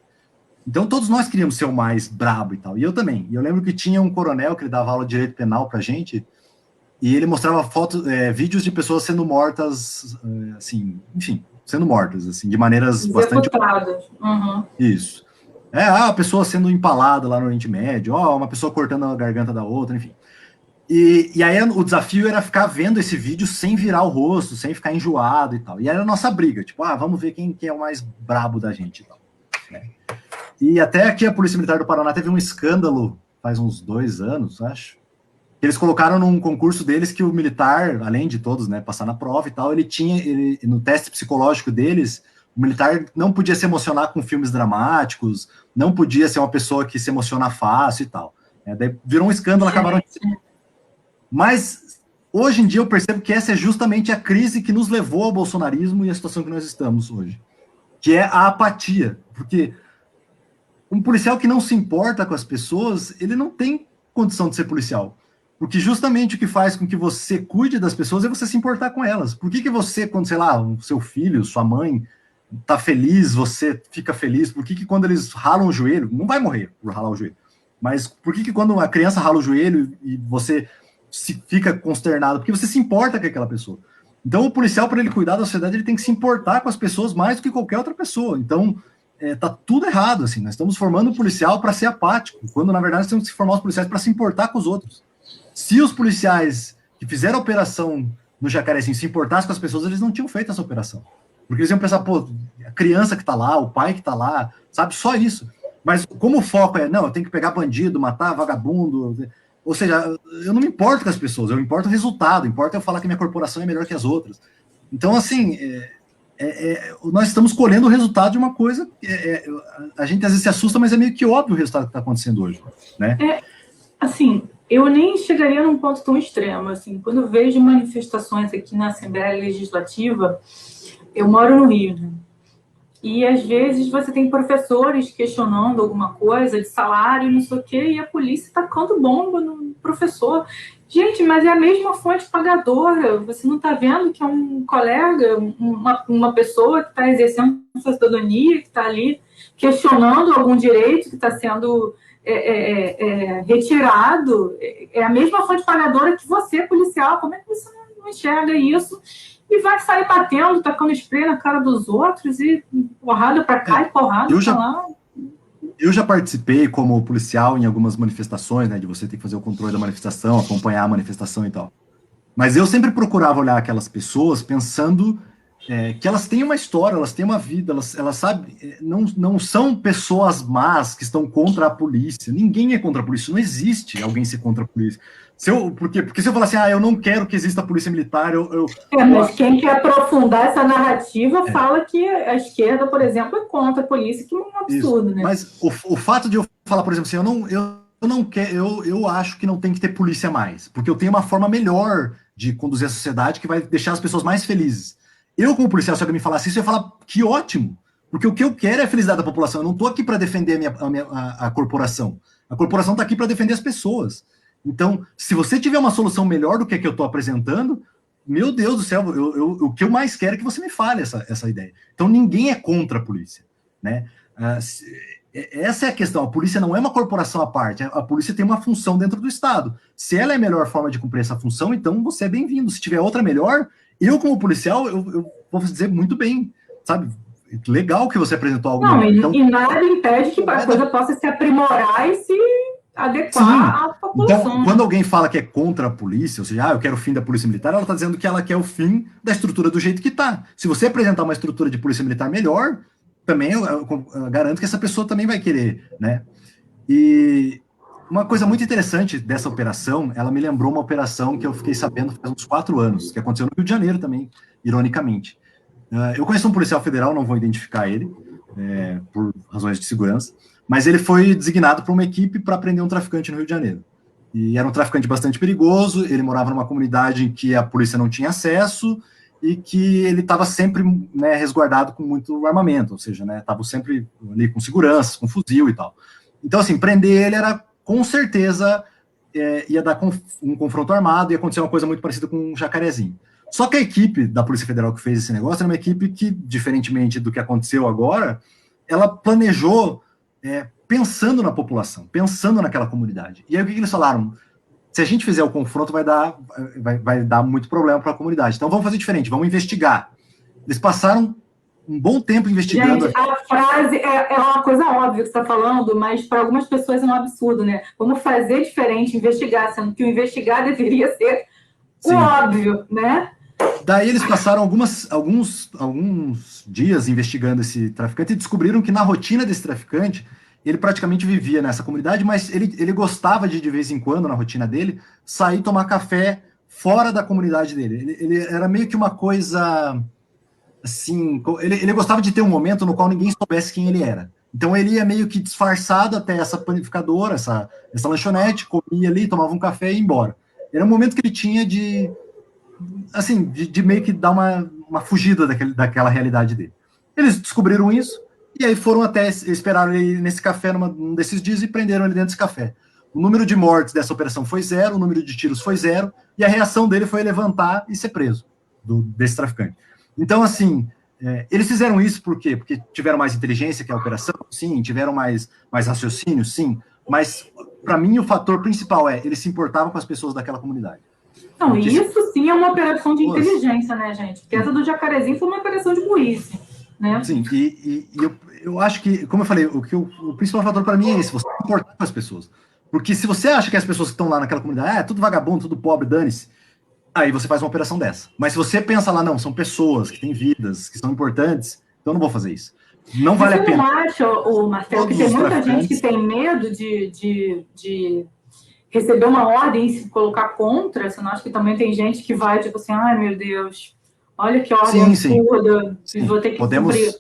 Então todos nós queríamos ser o mais brabo e tal, e eu também. E eu lembro que tinha um coronel que ele dava aula de direito penal pra gente, e ele mostrava vídeos de pessoas sendo mortas, assim, enfim, sendo mortas, assim, de maneiras bastante... Uhum. Isso. A pessoa sendo empalada lá no Oriente Médio, uma pessoa cortando a garganta da outra, enfim. E aí o desafio era ficar vendo esse vídeo sem virar o rosto, sem ficar enjoado e tal. E era a nossa briga, tipo, vamos ver quem é o mais brabo da gente e tal, né? E até aqui a Polícia Militar do Paraná teve um escândalo, faz uns 2 anos, acho. Eles colocaram num concurso deles que o militar, além de todos, né, passar na prova e tal, ele no teste psicológico deles, o militar não podia se emocionar com filmes dramáticos, não podia ser uma pessoa que se emociona fácil e tal. Daí virou um escândalo, acabaram... Mas, hoje em dia, eu percebo que essa é justamente a crise que nos levou ao bolsonarismo e a situação que nós estamos hoje, que é a apatia. Porque um policial que não se importa com as pessoas, ele não tem condição de ser policial. Porque justamente o que faz com que você cuide das pessoas é você se importar com elas. Por que você, quando, sei lá, o seu filho, sua mãe, tá feliz, você fica feliz? Por que quando eles ralam o joelho, não vai morrer por ralar o joelho, mas por que quando a criança rala o joelho e você fica consternado? Porque você se importa com aquela pessoa. Então o policial, para ele cuidar da sociedade, ele tem que se importar com as pessoas mais do que qualquer outra pessoa. Então tá tudo errado, assim. Nós estamos formando um policial para ser apático, quando na verdade nós temos que formar os policiais para se importar com os outros. Se os policiais que fizeram a operação no Jacarezinho se importassem com as pessoas, eles não tinham feito essa operação. Porque eles iam pensar, a criança que tá lá, o pai que tá lá, sabe, só isso. Mas como o foco não, eu tenho que pegar bandido, matar vagabundo, ou seja, eu não me importo com as pessoas, eu me importo o resultado, importa eu falar que minha corporação é melhor que as outras. Então, assim, nós estamos colhendo o resultado de uma coisa, a gente às vezes se assusta, mas é meio que óbvio o resultado que está acontecendo hoje, né? Assim, eu nem chegaria num ponto tão extremo, assim, quando eu vejo manifestações aqui na Assembleia Legislativa, eu moro no Rio, né? E às vezes você tem professores questionando alguma coisa de salário, não sei o quê, e a polícia tacando bomba no professor. Gente, mas é a mesma fonte pagadora. Você não está vendo que é um colega, uma pessoa que está exercendo sua cidadania, que está ali questionando algum direito que está sendo retirado? É a mesma fonte pagadora que você, policial. Como é que você não enxerga isso? E vai sair batendo, tacando spray na cara dos outros, e porrada para cá e porrada para lá. Eu já participei como policial em algumas manifestações, né, de você ter que fazer o controle da manifestação, acompanhar a manifestação e tal. Mas eu sempre procurava olhar aquelas pessoas pensando que elas têm uma história, elas têm uma vida, elas sabem, não são pessoas más que estão contra a polícia. Ninguém é contra a polícia, não existe alguém ser contra a polícia. Porque se eu falar assim, eu não quero que exista a polícia militar, mas quem quer aprofundar essa narrativa fala que a esquerda, por exemplo, é contra a polícia, que é um absurdo, né? Mas o fato de eu falar, por exemplo, assim, eu não quero, eu acho que não tem que ter polícia mais, porque eu tenho uma forma melhor de conduzir a sociedade que vai deixar as pessoas mais felizes. Eu, como policial, se alguém me falasse isso, eu ia falar, que ótimo, porque o que eu quero é a felicidade da população, eu não estou aqui para defender a corporação. A corporação está aqui para defender as pessoas. Então, se você tiver uma solução melhor do que a que eu estou apresentando, meu Deus do céu, o que eu mais quero é que você me fale essa ideia. Então, ninguém é contra a polícia, né? Essa é a questão. A polícia não é uma corporação à parte. A polícia tem uma função dentro do Estado. Se ela é a melhor forma de cumprir essa função, então você é bem-vindo. Se tiver outra melhor, eu, como policial, eu vou dizer muito bem, sabe? Legal que você apresentou algo melhor. Então, e nada impede que a coisa possa se aprimorar e se adequar à população. Então, quando alguém fala que é contra a polícia, ou seja, eu quero o fim da polícia militar, ela está dizendo que ela quer o fim da estrutura do jeito que está. Se você apresentar uma estrutura de polícia militar melhor, também eu garanto que essa pessoa também vai querer, né? E uma coisa muito interessante dessa operação, ela me lembrou uma operação que eu fiquei sabendo faz uns 4 anos, que aconteceu no Rio de Janeiro também, ironicamente. Eu conheço um policial federal, não vou identificar ele, por razões de segurança, mas ele foi designado para uma equipe para prender um traficante no Rio de Janeiro. E era um traficante bastante perigoso, ele morava numa comunidade em que a polícia não tinha acesso, e que ele estava sempre, né, resguardado com muito armamento, ou seja, estava sempre ali com segurança, com fuzil e tal. Então, assim, prender ele era, com certeza, ia dar um confronto armado, ia acontecer uma coisa muito parecida com um Jacarezinho. Só que a equipe da Polícia Federal que fez esse negócio era uma equipe que, diferentemente do que aconteceu agora, ela planejou pensando na população, pensando naquela comunidade. E aí o que eles falaram? Se a gente fizer o confronto, vai dar muito problema para a comunidade. Então, vamos fazer diferente, vamos investigar. Eles passaram um bom tempo investigando. Gente, a frase é uma coisa óbvia que você está falando, mas para algumas pessoas é um absurdo, né? Vamos fazer diferente, investigar, sendo que o investigar deveria ser o óbvio, né? Daí eles passaram alguns dias investigando esse traficante e descobriram que na rotina desse traficante, ele praticamente vivia nessa comunidade, mas ele gostava de vez em quando, na rotina dele, sair tomar café fora da comunidade dele. Ele era meio que uma coisa, assim, ele gostava de ter um momento no qual ninguém soubesse quem ele era. Então ele ia meio que disfarçado até essa panificadora, essa lanchonete, comia ali, tomava um café e ia embora. Era um momento que ele tinha de meio que dar uma fugida daquela realidade dele. Eles descobriram isso, e aí foram até, esperaram ele nesse café num desses dias e prenderam ele dentro desse café. O número de mortes dessa operação foi 0, o número de tiros foi 0, e a reação dele foi levantar e ser preso, desse traficante. Então, assim, eles fizeram isso por quê? Porque tiveram mais inteligência que a operação? Sim. Tiveram mais raciocínio? Sim. Mas, para mim, o fator principal eles se importavam com as pessoas daquela comunidade. Não, e isso sim é uma operação de inteligência, né, gente? Porque essa do Jacarezinho foi uma operação de burrice, né? Sim, e eu acho que, como eu falei, o principal fator para mim é esse, você se importar com as pessoas. Porque se você acha que as pessoas que estão lá naquela comunidade, tudo vagabundo, tudo pobre, dane-se, aí você faz uma operação dessa. Mas se você pensa lá, não, são pessoas que têm vidas, que são importantes, então eu não vou fazer isso. Não vale a pena. Você não acha, Marcelo, que tem muita gente que tem medo de receber uma ordem e se colocar contra? Você não acha que também tem gente que vai, tipo assim, ai meu Deus, Olha que ordem Sim, absurda, e sim. vou ter que cumprir.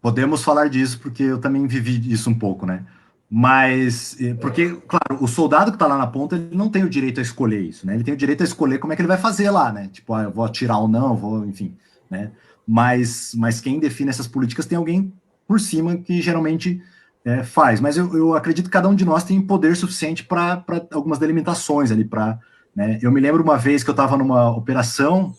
Podemos falar disso, porque eu também vivi isso um pouco, né? Mas, porque, claro, o soldado que tá lá na ponta, ele não tem o direito a escolher isso, né? Ele tem o direito a escolher como é que ele vai fazer lá, né? Tipo, eu vou atirar ou não, vou, enfim, né? Mas quem define essas políticas tem alguém por cima que geralmente faz. Mas eu acredito que cada um de nós tem poder suficiente para algumas delimitações ali, para, né? Eu me lembro uma vez que eu estava numa operação,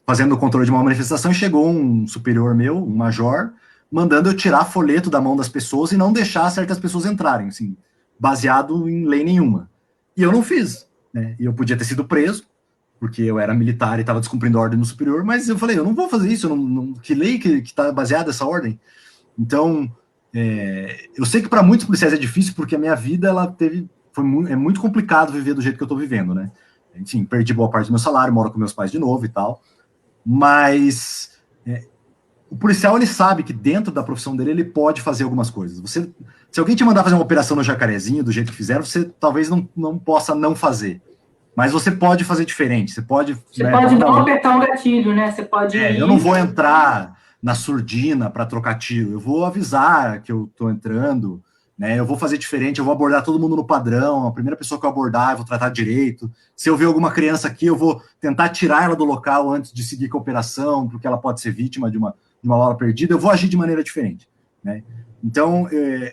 fazendo o controle de uma manifestação, e chegou um superior meu, um major, mandando eu tirar folheto da mão das pessoas e não deixar certas pessoas entrarem, assim, baseado em lei nenhuma. E eu não fiz, né? E eu podia ter sido preso, porque eu era militar e estava descumprindo a ordem do superior, mas eu falei, eu não vou fazer isso, que lei que está baseada essa ordem? Então, eu sei que para muitos policiais é difícil, porque a minha vida, é muito complicado viver do jeito que eu estou vivendo, né? Enfim, perdi boa parte do meu salário, moro com meus pais de novo e tal, mas o policial, ele sabe que dentro da profissão dele ele pode fazer algumas coisas. Se alguém te mandar fazer uma operação no Jacarezinho do jeito que fizeram, você talvez não possa não fazer, mas você pode fazer diferente. Você pode, Você pode não apertar um gatilho, né? Você pode ir... Eu não vou entrar na surdina para trocar tiro, eu vou avisar que eu estou entrando, né? Eu vou fazer diferente, eu vou abordar todo mundo no padrão, a primeira pessoa que eu abordar, eu vou tratar direito. Se eu ver alguma criança aqui, eu vou tentar tirar ela do local antes de seguir com a operação, porque ela pode ser vítima de uma bala perdida, eu vou agir de maneira diferente, né? Então,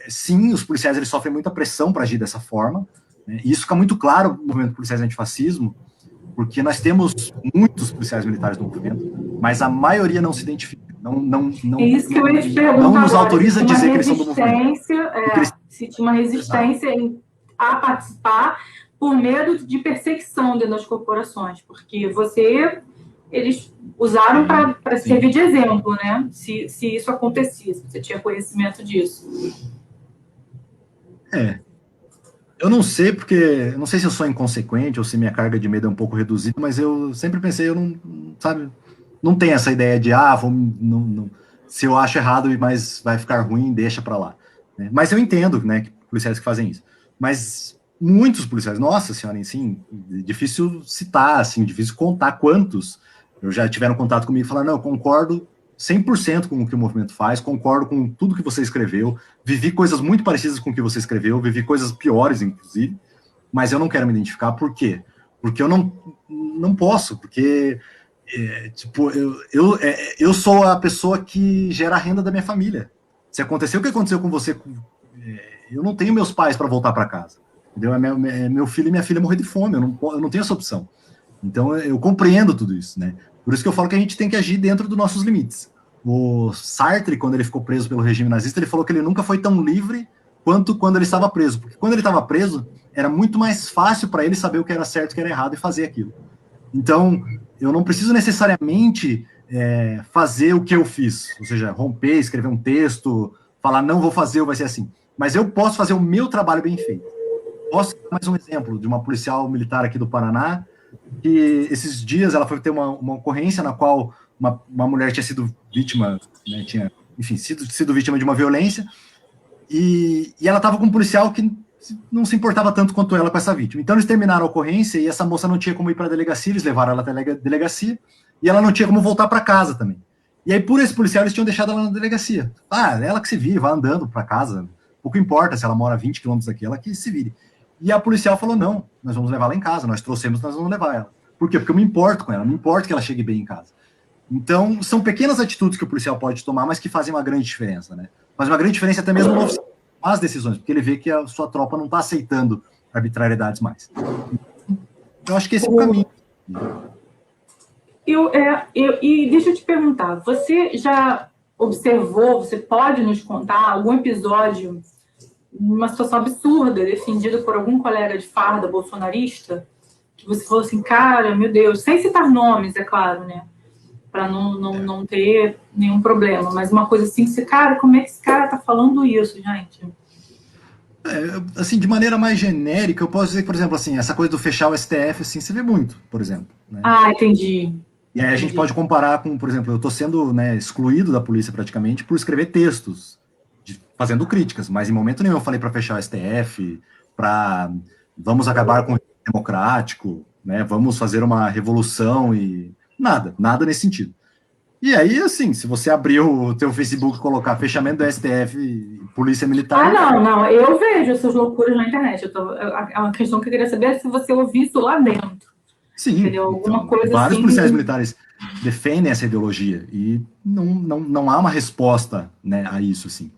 sim, os policiais eles sofrem muita pressão para agir dessa forma, né? E isso fica muito claro no movimento policiais antifascismo, porque nós temos muitos policiais militares no movimento, mas a maioria não se identifica, é isso que eu ia te perguntar não nos agora, autoriza a dizer que eles são do movimento. Se tinha uma resistência a participar por medo de perseguição dentro das corporações, porque eles usaram para servir de exemplo, né? Se isso acontecia, se você tinha conhecimento disso. Eu não sei, porque não sei se eu sou inconsequente ou se minha carga de medo é um pouco reduzida, mas eu sempre pensei, não tem essa ideia de, se eu acho errado, mas vai ficar ruim, deixa para lá, né? Mas eu entendo, né, que policiais que fazem isso. Mas muitos policiais, nossa senhora, assim, difícil citar, assim, difícil contar quantos já tiveram contato comigo e falaram, não, eu concordo 100% com o que o movimento faz, concordo com tudo que você escreveu, vivi coisas muito parecidas com o que você escreveu, vivi coisas piores, inclusive, mas eu não quero me identificar. Por quê? Porque eu não posso, porque eu sou a pessoa que gera a renda da minha família. Se aconteceu o que aconteceu com você, eu não tenho meus pais para voltar para casa, entendeu? Meu filho e minha filha morrer de fome, eu não tenho essa opção. Então eu compreendo tudo isso, né? Por isso que eu falo que a gente tem que agir dentro dos nossos limites. O Sartre, quando ele ficou preso pelo regime nazista, ele falou que ele nunca foi tão livre quanto quando ele estava preso, porque quando ele estava preso, era muito mais fácil para ele saber o que era certo e o que era errado e fazer aquilo. Então, eu não preciso necessariamente fazer o que eu fiz, ou seja, romper, escrever um texto, falar, não vou fazer, ou vai ser assim. Mas eu posso fazer o meu trabalho bem feito. Posso dar mais um exemplo de uma policial militar aqui do Paraná, que esses dias ela foi ter uma ocorrência na qual uma mulher tinha sido vítima, né, tinha, enfim, sido vítima de uma violência, e ela estava com um policial que não se importava tanto quanto ela com essa vítima. Então eles terminaram a ocorrência e essa moça não tinha como ir para a delegacia, eles levaram ela até a delegacia, e ela não tinha como voltar para casa também. E aí, por esse policial, eles tinham deixado ela na delegacia. Ela que se vire, vai andando para casa, pouco importa se ela mora 20 quilômetros daqui, ela que se vire. E a policial falou, não, nós vamos levar ela em casa, nós trouxemos, nós vamos levar ela. Por quê? Porque eu me importo com ela, me importa que ela chegue bem em casa. Então, são pequenas atitudes que o policial pode tomar, mas que fazem uma grande diferença, né? Faz uma grande diferença até mesmo no oficial tomar as decisões, porque ele vê que a sua tropa não está aceitando arbitrariedades mais. Eu acho que esse é o caminho. E deixa eu te perguntar, você já observou, você pode nos contar algum episódio, uma situação absurda, defendida por algum colega de farda bolsonarista, que você falou assim, cara, meu Deus, sem citar nomes, é claro, né? Para não ter nenhum problema, mas uma coisa assim, cara, como é que esse cara tá falando isso, gente? Assim, de maneira mais genérica, eu posso dizer que, por exemplo, assim, essa coisa do fechar o STF, assim, você vê muito, por exemplo. Né? Entendi. E aí a gente pode comparar com, por exemplo, eu estou sendo, né, excluído da polícia praticamente por escrever textos, fazendo críticas, mas em momento nenhum eu falei para fechar o STF, vamos acabar com o democrático, né, vamos fazer uma revolução e Nada nesse sentido. E aí, assim, se você abrir o teu Facebook e colocar fechamento do STF, polícia militar... Não, eu vejo essas loucuras na internet. É uma questão que eu queria saber é se você ouviu isso lá dentro. Sim, entendeu? Alguma então, coisa vários assim... policiais militares defendem essa ideologia e não há uma resposta, né, a isso, assim.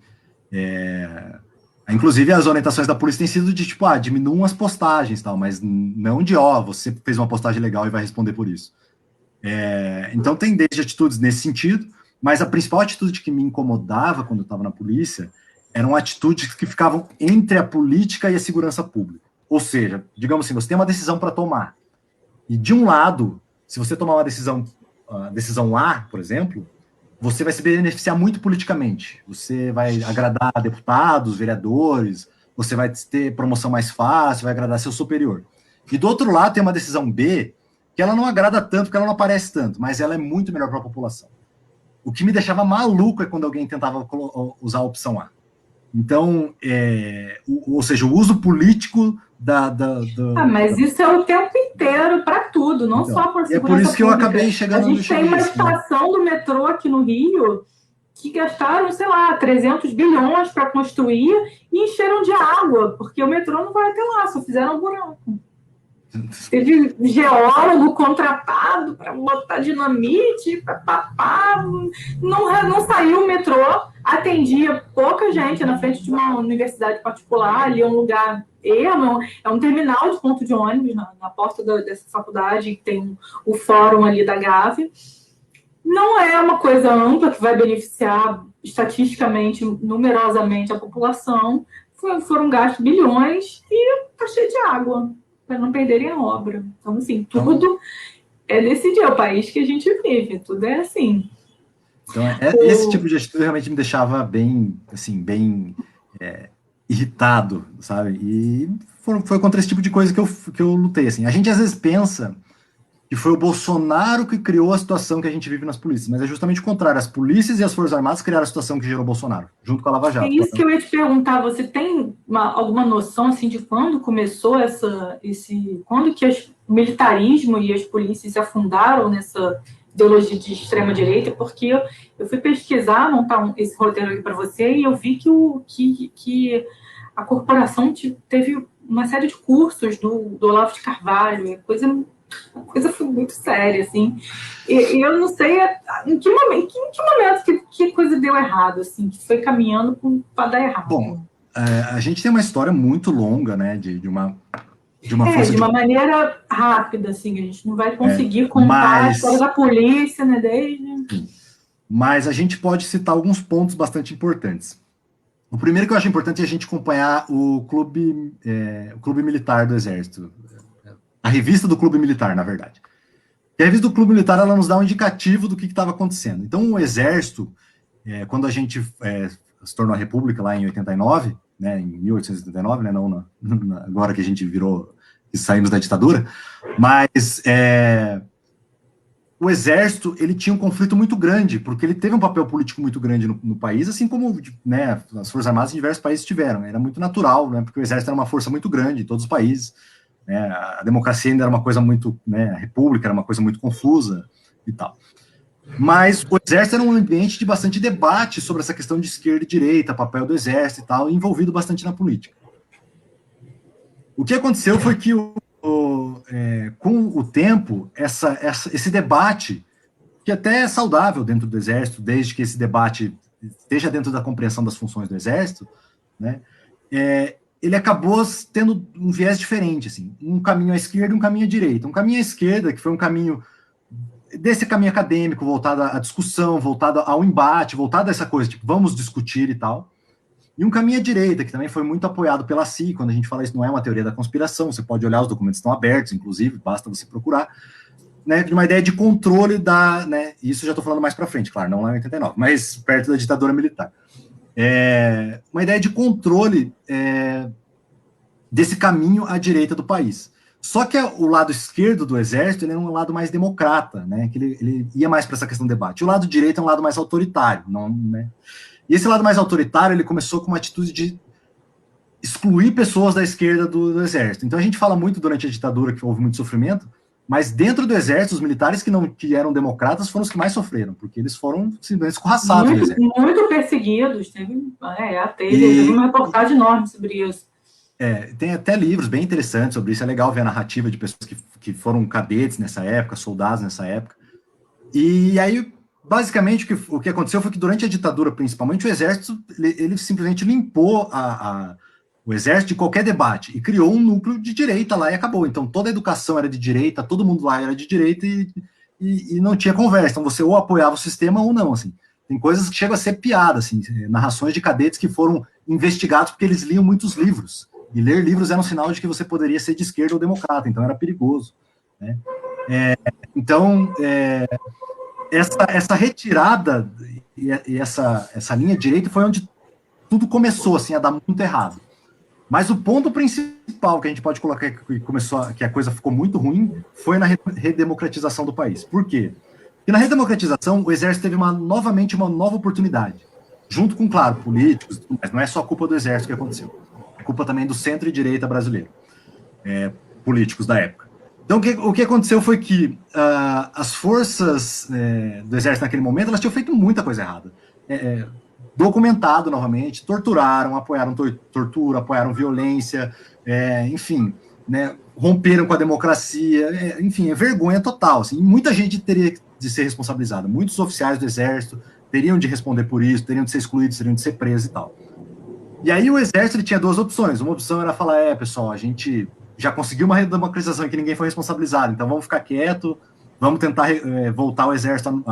Inclusive, as orientações da polícia têm sido de, tipo, diminuam as postagens, tal, mas não de, você fez uma postagem legal e vai responder por isso. Então, tem desde atitudes nesse sentido, mas a principal atitude que me incomodava quando eu estava na polícia eram atitudes que ficavam entre a política e a segurança pública. Ou seja, digamos assim, você tem uma decisão para tomar, e de um lado, se você tomar uma decisão A, por exemplo, você vai se beneficiar muito politicamente. Você vai agradar deputados, vereadores, você vai ter promoção mais fácil, vai agradar seu superior. E do outro lado tem uma decisão B, que ela não agrada tanto, porque ela não aparece tanto, mas ela é muito melhor para a população. O que me deixava maluco é quando alguém tentava usar a opção A. Então, ou seja, o uso político mas isso é o tempo inteiro para tudo, não então, só para segurança é por isso que pública. eu acabei chegando no A gente tem uma estação do metrô aqui no Rio que gastaram, sei lá, 300 bilhões para construir e encheram de água, porque o metrô não vai até lá, só fizeram um buraco. Teve geólogo contratado para botar dinamite, papapá, não saiu o metrô, atendia pouca gente na frente de uma universidade particular, ali é um lugar ermo, é um terminal de ponto de ônibus na porta dessa faculdade, que tem o fórum ali da Gávea. Não é uma coisa ampla que vai beneficiar estatisticamente, numerosamente a população, foram gastos bilhões e está cheio de água, para não perderem a obra. Então, assim, tudo é decidir, é o país que a gente vive, tudo é assim. Então, esse tipo de atitude realmente me deixava bem, assim, bem irritado, sabe? E foi contra esse tipo de coisa que eu lutei, assim. A gente às vezes pensa que foi o Bolsonaro que criou a situação que a gente vive nas polícias, mas é justamente o contrário. As polícias e as Forças Armadas criaram a situação que gerou o Bolsonaro, junto com a Lava Jato. É isso que eu ia te perguntar. Você tem alguma noção assim de quando começou quando que o militarismo e as polícias se afundaram nessa ideologia de extrema direita? Porque eu fui pesquisar, montar esse roteiro aqui para você e eu vi que a corporação teve uma série de cursos do Olavo de Carvalho, coisa foi muito séria, assim. E eu não sei em que momento que coisa deu errado, assim, que foi caminhando para dar errado. Bom, a gente tem uma história muito longa, né, de uma força de uma maneira rápida, assim, a gente não vai conseguir contar a história da polícia, né, desde... Mas a gente pode citar alguns pontos bastante importantes. O primeiro que eu acho importante é a gente acompanhar o clube militar do Exército, a revista do Clube Militar, na verdade. E a revista do Clube Militar, ela nos dá um indicativo do que estava acontecendo. Então, o Exército, quando a gente se tornou a República lá em 89, né, em 1889, né, não agora que a gente que saímos da ditadura, mas o Exército, ele tinha um conflito muito grande, porque ele teve um papel político muito grande no país, assim como, né, as Forças Armadas em diversos países tiveram. Era muito natural, né, porque o Exército era uma força muito grande em todos os países. A democracia ainda era uma coisa muito, né, a república era uma coisa muito confusa e tal. Mas o Exército era um ambiente de bastante debate sobre essa questão de esquerda e direita, papel do Exército e tal, envolvido bastante na política. O que aconteceu foi que, com o tempo, esse debate, que até é saudável dentro do Exército, desde que esse debate esteja dentro da compreensão das funções do Exército, né, ele acabou tendo um viés diferente, assim, um caminho à esquerda e um caminho à direita. Um caminho à esquerda, que foi um caminho desse caminho acadêmico, voltado à discussão, voltado ao embate, voltado a essa coisa, tipo, vamos discutir e tal. E um caminho à direita, que também foi muito apoiado pela CIA. Quando a gente fala isso, não é uma teoria da conspiração, você pode olhar, os documentos estão abertos, inclusive, basta você procurar, né, de uma ideia de controle né, isso eu já estou falando mais para frente, claro, não lá em 89, mas perto da ditadura militar. Uma ideia de controle desse caminho à direita do país. Só que o lado esquerdo do Exército, ele é um lado mais democrata, né, que ele ia mais para essa questão do debate. O lado direito é um lado mais autoritário, né? E esse lado mais autoritário, ele começou com uma atitude de excluir pessoas da esquerda do Exército. Então a gente fala muito durante a ditadura que houve muito sofrimento, Mas dentro do exército, os militares que eram democratas foram os que mais sofreram, porque eles foram simplesmente escorraçados do exército. Muito perseguidos. Teve uma reportagem enorme sobre isso. Tem até livros bem interessantes sobre isso. É legal ver a narrativa de pessoas que foram cadetes nessa época, soldados nessa época. E aí, basicamente, o que aconteceu foi que durante a ditadura, principalmente, o exército, ele simplesmente limpou o exército de qualquer debate e criou um núcleo de direita lá e acabou. Então, toda a educação era de direita, todo mundo lá era de direita e não tinha conversa. Então, você ou apoiava o sistema ou não, assim. Tem coisas que chegam a ser piada, assim, narrações de cadetes que foram investigados porque eles liam muitos livros. E ler livros era um sinal de que você poderia ser de esquerda ou democrata, então era perigoso, né? Então, essa retirada e essa linha direita foi onde tudo começou assim, a dar muito errado. Mas o ponto principal que a gente pode colocar que a coisa ficou muito ruim foi na redemocratização do país. Por quê? Porque na redemocratização o exército teve novamente uma nova oportunidade, junto com, claro, políticos, mas não é só culpa do exército que aconteceu. É culpa também do centro e direita brasileiro, políticos da época. Então, o que aconteceu foi que as forças do exército naquele momento, elas tinham feito muita coisa errada. Documentado novamente, torturaram, apoiaram tortura, apoiaram violência, enfim, né, romperam com a democracia, enfim, é vergonha total. Assim, muita gente teria de ser responsabilizada, muitos oficiais do exército teriam de responder por isso, teriam de ser excluídos, teriam de ser presos e tal. E aí o exército ele tinha duas opções. Uma opção era falar, pessoal, a gente já conseguiu uma redemocratização que ninguém foi responsabilizado, então vamos ficar quieto, vamos tentar voltar o exército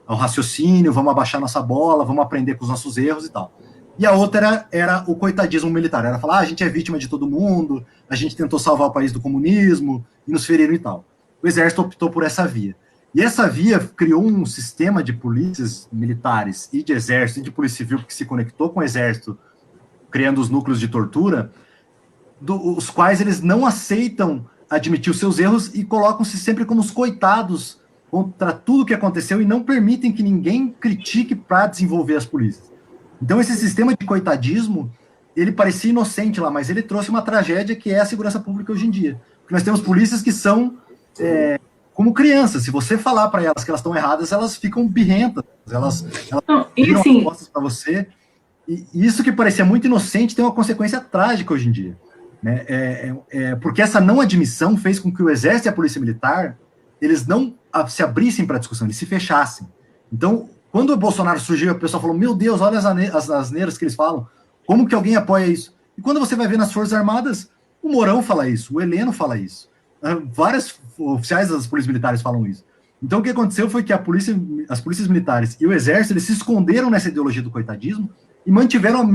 ao raciocínio, vamos abaixar nossa bola, vamos aprender com os nossos erros e tal. E a outra era o coitadismo militar, era falar, a gente é vítima de todo mundo, a gente tentou salvar o país do comunismo, e nos feriram e tal. O exército optou por essa via. E essa via criou um sistema de polícias militares e de exército e de polícia civil que se conectou com o exército, criando os núcleos de tortura, os quais eles não aceitam admitir os seus erros e colocam-se sempre como os coitados contra tudo que aconteceu e não permitem que ninguém critique para desenvolver as polícias. Então, esse sistema de coitadismo, ele parecia inocente lá, mas ele trouxe uma tragédia que é a segurança pública hoje em dia. Porque nós temos polícias que são como crianças. Se você falar para elas que elas estão erradas, elas ficam birrentas, elas viram as costas para você. E isso que parecia muito inocente tem uma consequência trágica hoje em dia. Né? Porque essa não admissão fez com que o exército e a polícia militar eles não se abrissem para a discussão, eles se fechassem. Então, quando o Bolsonaro surgiu, o pessoal falou, meu Deus, olha as asneiras que eles falam, como que alguém apoia isso? E quando você vai ver nas Forças Armadas, o Mourão fala isso, o Heleno fala isso, vários oficiais das polícias militares falam isso. Então, o que aconteceu foi que as polícias militares e o exército, eles se esconderam nessa ideologia do coitadismo e mantiveram o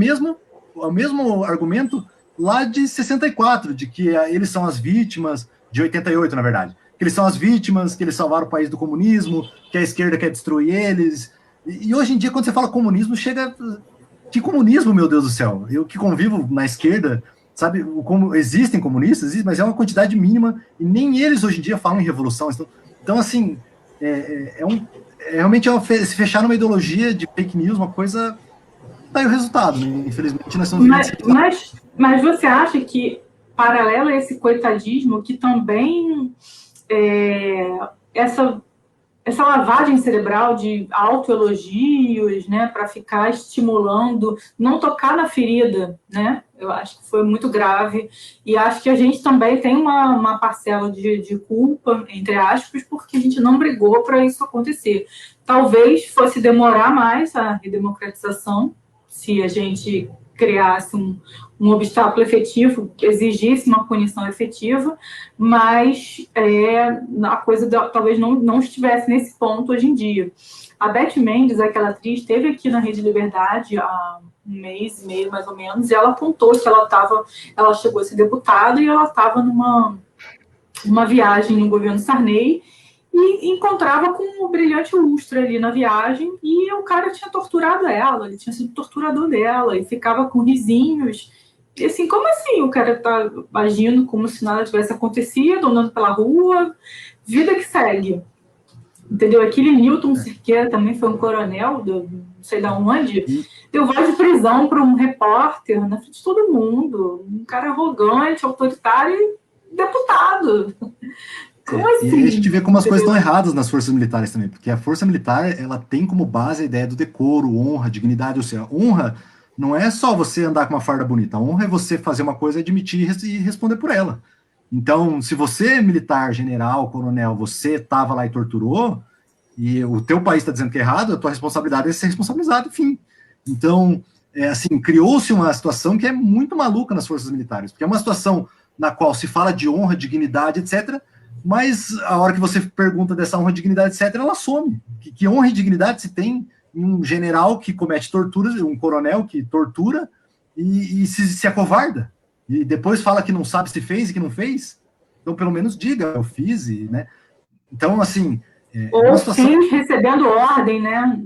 mesmo argumento lá de 64, de que eles são as vítimas, de 88, na verdade, que eles são as vítimas, que eles salvaram o país do comunismo, que a esquerda quer destruir eles. E hoje em dia, quando você fala comunismo, chega... Que comunismo, meu Deus do céu? Eu que convivo na esquerda, sabe, como existem comunistas, mas é uma quantidade mínima, e nem eles hoje em dia falam em revolução. Então assim, realmente se fechar numa ideologia de fake news, uma coisa... Tá aí o resultado, né? Infelizmente nós estamos vivendo... Mas você acha que, paralelo a esse coitadismo, que também essa lavagem cerebral de autoelogios, né, para ficar estimulando, não tocar na ferida, né? Eu acho que foi muito grave. E acho que a gente também tem uma parcela de culpa, entre aspas, porque a gente não brigou para isso acontecer. Talvez fosse demorar mais a redemocratização, se a gente criasse um obstáculo efetivo, que exigisse uma punição efetiva, mas a coisa talvez não estivesse nesse ponto hoje em dia. A Beth Mendes, aquela atriz, esteve aqui na Rede Liberdade há um mês e meio, mais ou menos, e ela contou que ela chegou a ser deputada e ela estava numa viagem no governo Sarney e encontrava com um brilhante lustre ali na viagem, e o cara tinha torturado ela, ele tinha sido torturador dela, e ficava com risinhos. E assim, como assim o cara tá agindo como se nada tivesse acontecido, andando pela rua, vida que segue. Entendeu? Aquele Newton Cirqueira também foi um coronel, não sei de onde, deu voz de prisão para um repórter na frente de todo mundo, um cara arrogante, autoritário e deputado. Como E aí a gente assim? vê como as coisas estão erradas nas forças militares também, porque a força militar, ela tem como base a ideia do decoro, honra, dignidade, ou seja, honra não é só você andar com uma farda bonita, a honra é você fazer uma coisa, admitir e responder por ela. Então, se você é militar, general, coronel, você estava lá e torturou, e o teu país está dizendo que é errado, a tua responsabilidade é ser responsabilizado, enfim. Então, assim, criou-se uma situação que é muito maluca nas forças militares, porque é uma situação na qual se fala de honra, dignidade, etc., mas a hora que você pergunta dessa honra, dignidade, etc., ela some. Que honra e dignidade se tem em um general que comete torturas, um coronel que tortura e se acovarda? E depois fala que não sabe se fez e que não fez? Então, pelo menos diga, eu fiz, né? Então, assim, é uma Ou situação... filhos recebendo ordem, né?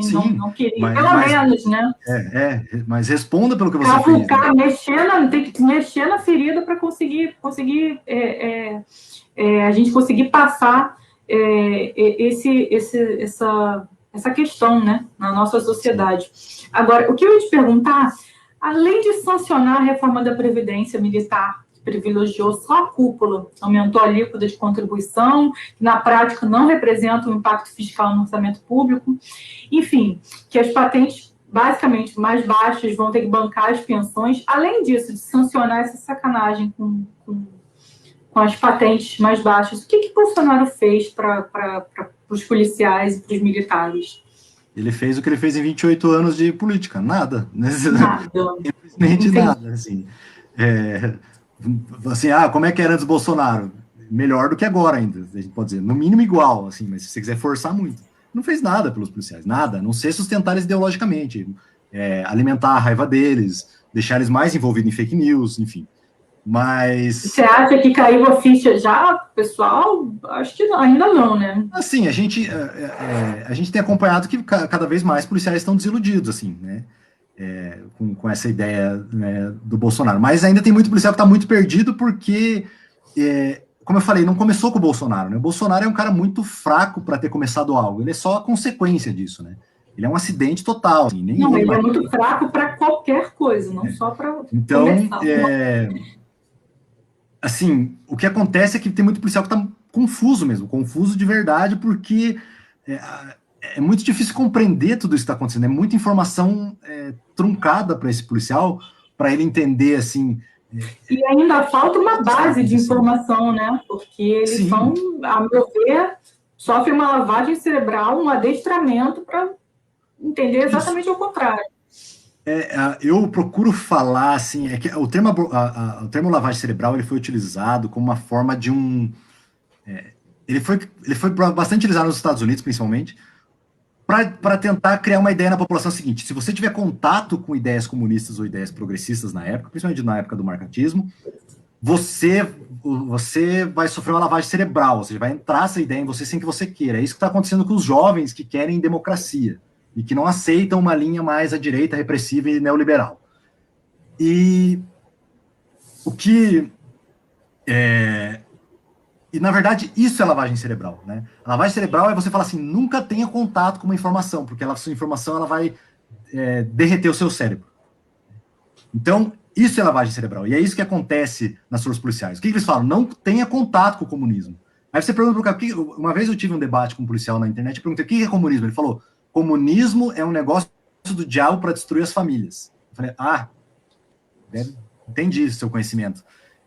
Sim, Não queria, mas, pelo mas, menos, né? mas responda pelo que você fez, né? Cavucar, tem que mexer na ferida para conseguir a gente conseguir passar essa questão, né, na nossa sociedade. Agora, o que eu ia te perguntar, além de sancionar a reforma da Previdência Militar, que privilegiou só a cúpula, aumentou a alíquota de contribuição, que na prática não representa um impacto fiscal no orçamento público, enfim, que as patentes basicamente mais baixas vão ter que bancar as pensões, além disso, de sancionar essa sacanagem com as patentes mais baixas, o que Bolsonaro fez para os policiais e para os militares? Ele fez o que ele fez em 28 anos de política, nada. Né? Nada. Simplesmente nada, assim. Assim, como é que era antes do Bolsonaro? Melhor do que agora ainda, a gente pode dizer. No mínimo igual, assim, mas se você quiser forçar muito. Não fez nada pelos policiais, nada, a não ser sustentar eles ideologicamente, alimentar a raiva deles, deixar eles mais envolvidos em fake news, enfim. Mas... Você acha que caiu a ficha já, pessoal? Acho que não, ainda não, né? Assim, a gente tem acompanhado que cada vez mais policiais estão desiludidos, assim, né? Com essa ideia, né, do Bolsonaro. Mas ainda tem muito policial que está muito perdido porque, como eu falei, não começou com o Bolsonaro, né? O Bolsonaro é um cara muito fraco para ter começado algo. Ele é só a consequência disso, né? Ele é um acidente total. Assim, não, ele é muito fraco para qualquer coisa, não só para começar. Assim, o que acontece é que tem muito policial que está confuso mesmo, confuso de verdade, porque é muito difícil compreender tudo isso que está acontecendo. É muita informação truncada para esse policial, para ele entender, assim... E ainda falta uma base de informação, né? Porque eles são, a meu ver, sofrem uma lavagem cerebral, um adestramento para entender exatamente o contrário. Eu procuro falar, assim, que o termo lavagem cerebral ele foi utilizado como uma forma de um... ele foi bastante utilizado nos Estados Unidos, principalmente, para tentar criar uma ideia na população seguinte: se você tiver contato com ideias comunistas ou ideias progressistas na época, principalmente na época do marxismo, você vai sofrer uma lavagem cerebral, ou seja, vai entrar essa ideia em você sem que você queira. É isso que está acontecendo com os jovens que querem democracia e que não aceitam uma linha mais à direita, repressiva e neoliberal. E o que... E, na verdade, isso é lavagem cerebral, né? A lavagem cerebral é você falar assim, nunca tenha contato com uma informação, porque a sua informação ela vai derreter o seu cérebro. Então, isso é lavagem cerebral. E é isso que acontece nas forças policiais. O que eles falam? Não tenha contato com o comunismo. Aí você pergunta para o cara... Uma vez eu tive um debate com um policial na internet e perguntei, o que é comunismo? Ele falou, comunismo é um negócio do diabo para destruir as famílias. Eu falei, entendi o seu conhecimento.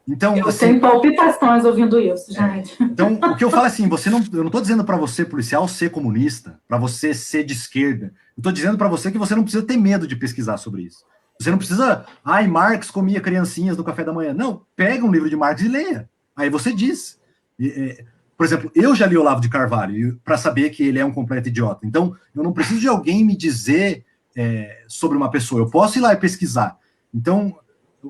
Então, eu tenho palpitações ouvindo isso, gente. Então, o que eu falo é assim, eu não estou dizendo para você, policial, ser comunista, para você ser de esquerda. Eu estou dizendo para você que você não precisa ter medo de pesquisar sobre isso. Você não precisa, Marx comia criancinhas no café da manhã. Não, pega um livro de Marx e leia. Aí você diz. Por exemplo, eu já li Olavo de Carvalho para saber que ele é um completo idiota. Então, eu não preciso de alguém me dizer sobre uma pessoa. Eu posso ir lá e pesquisar. Então,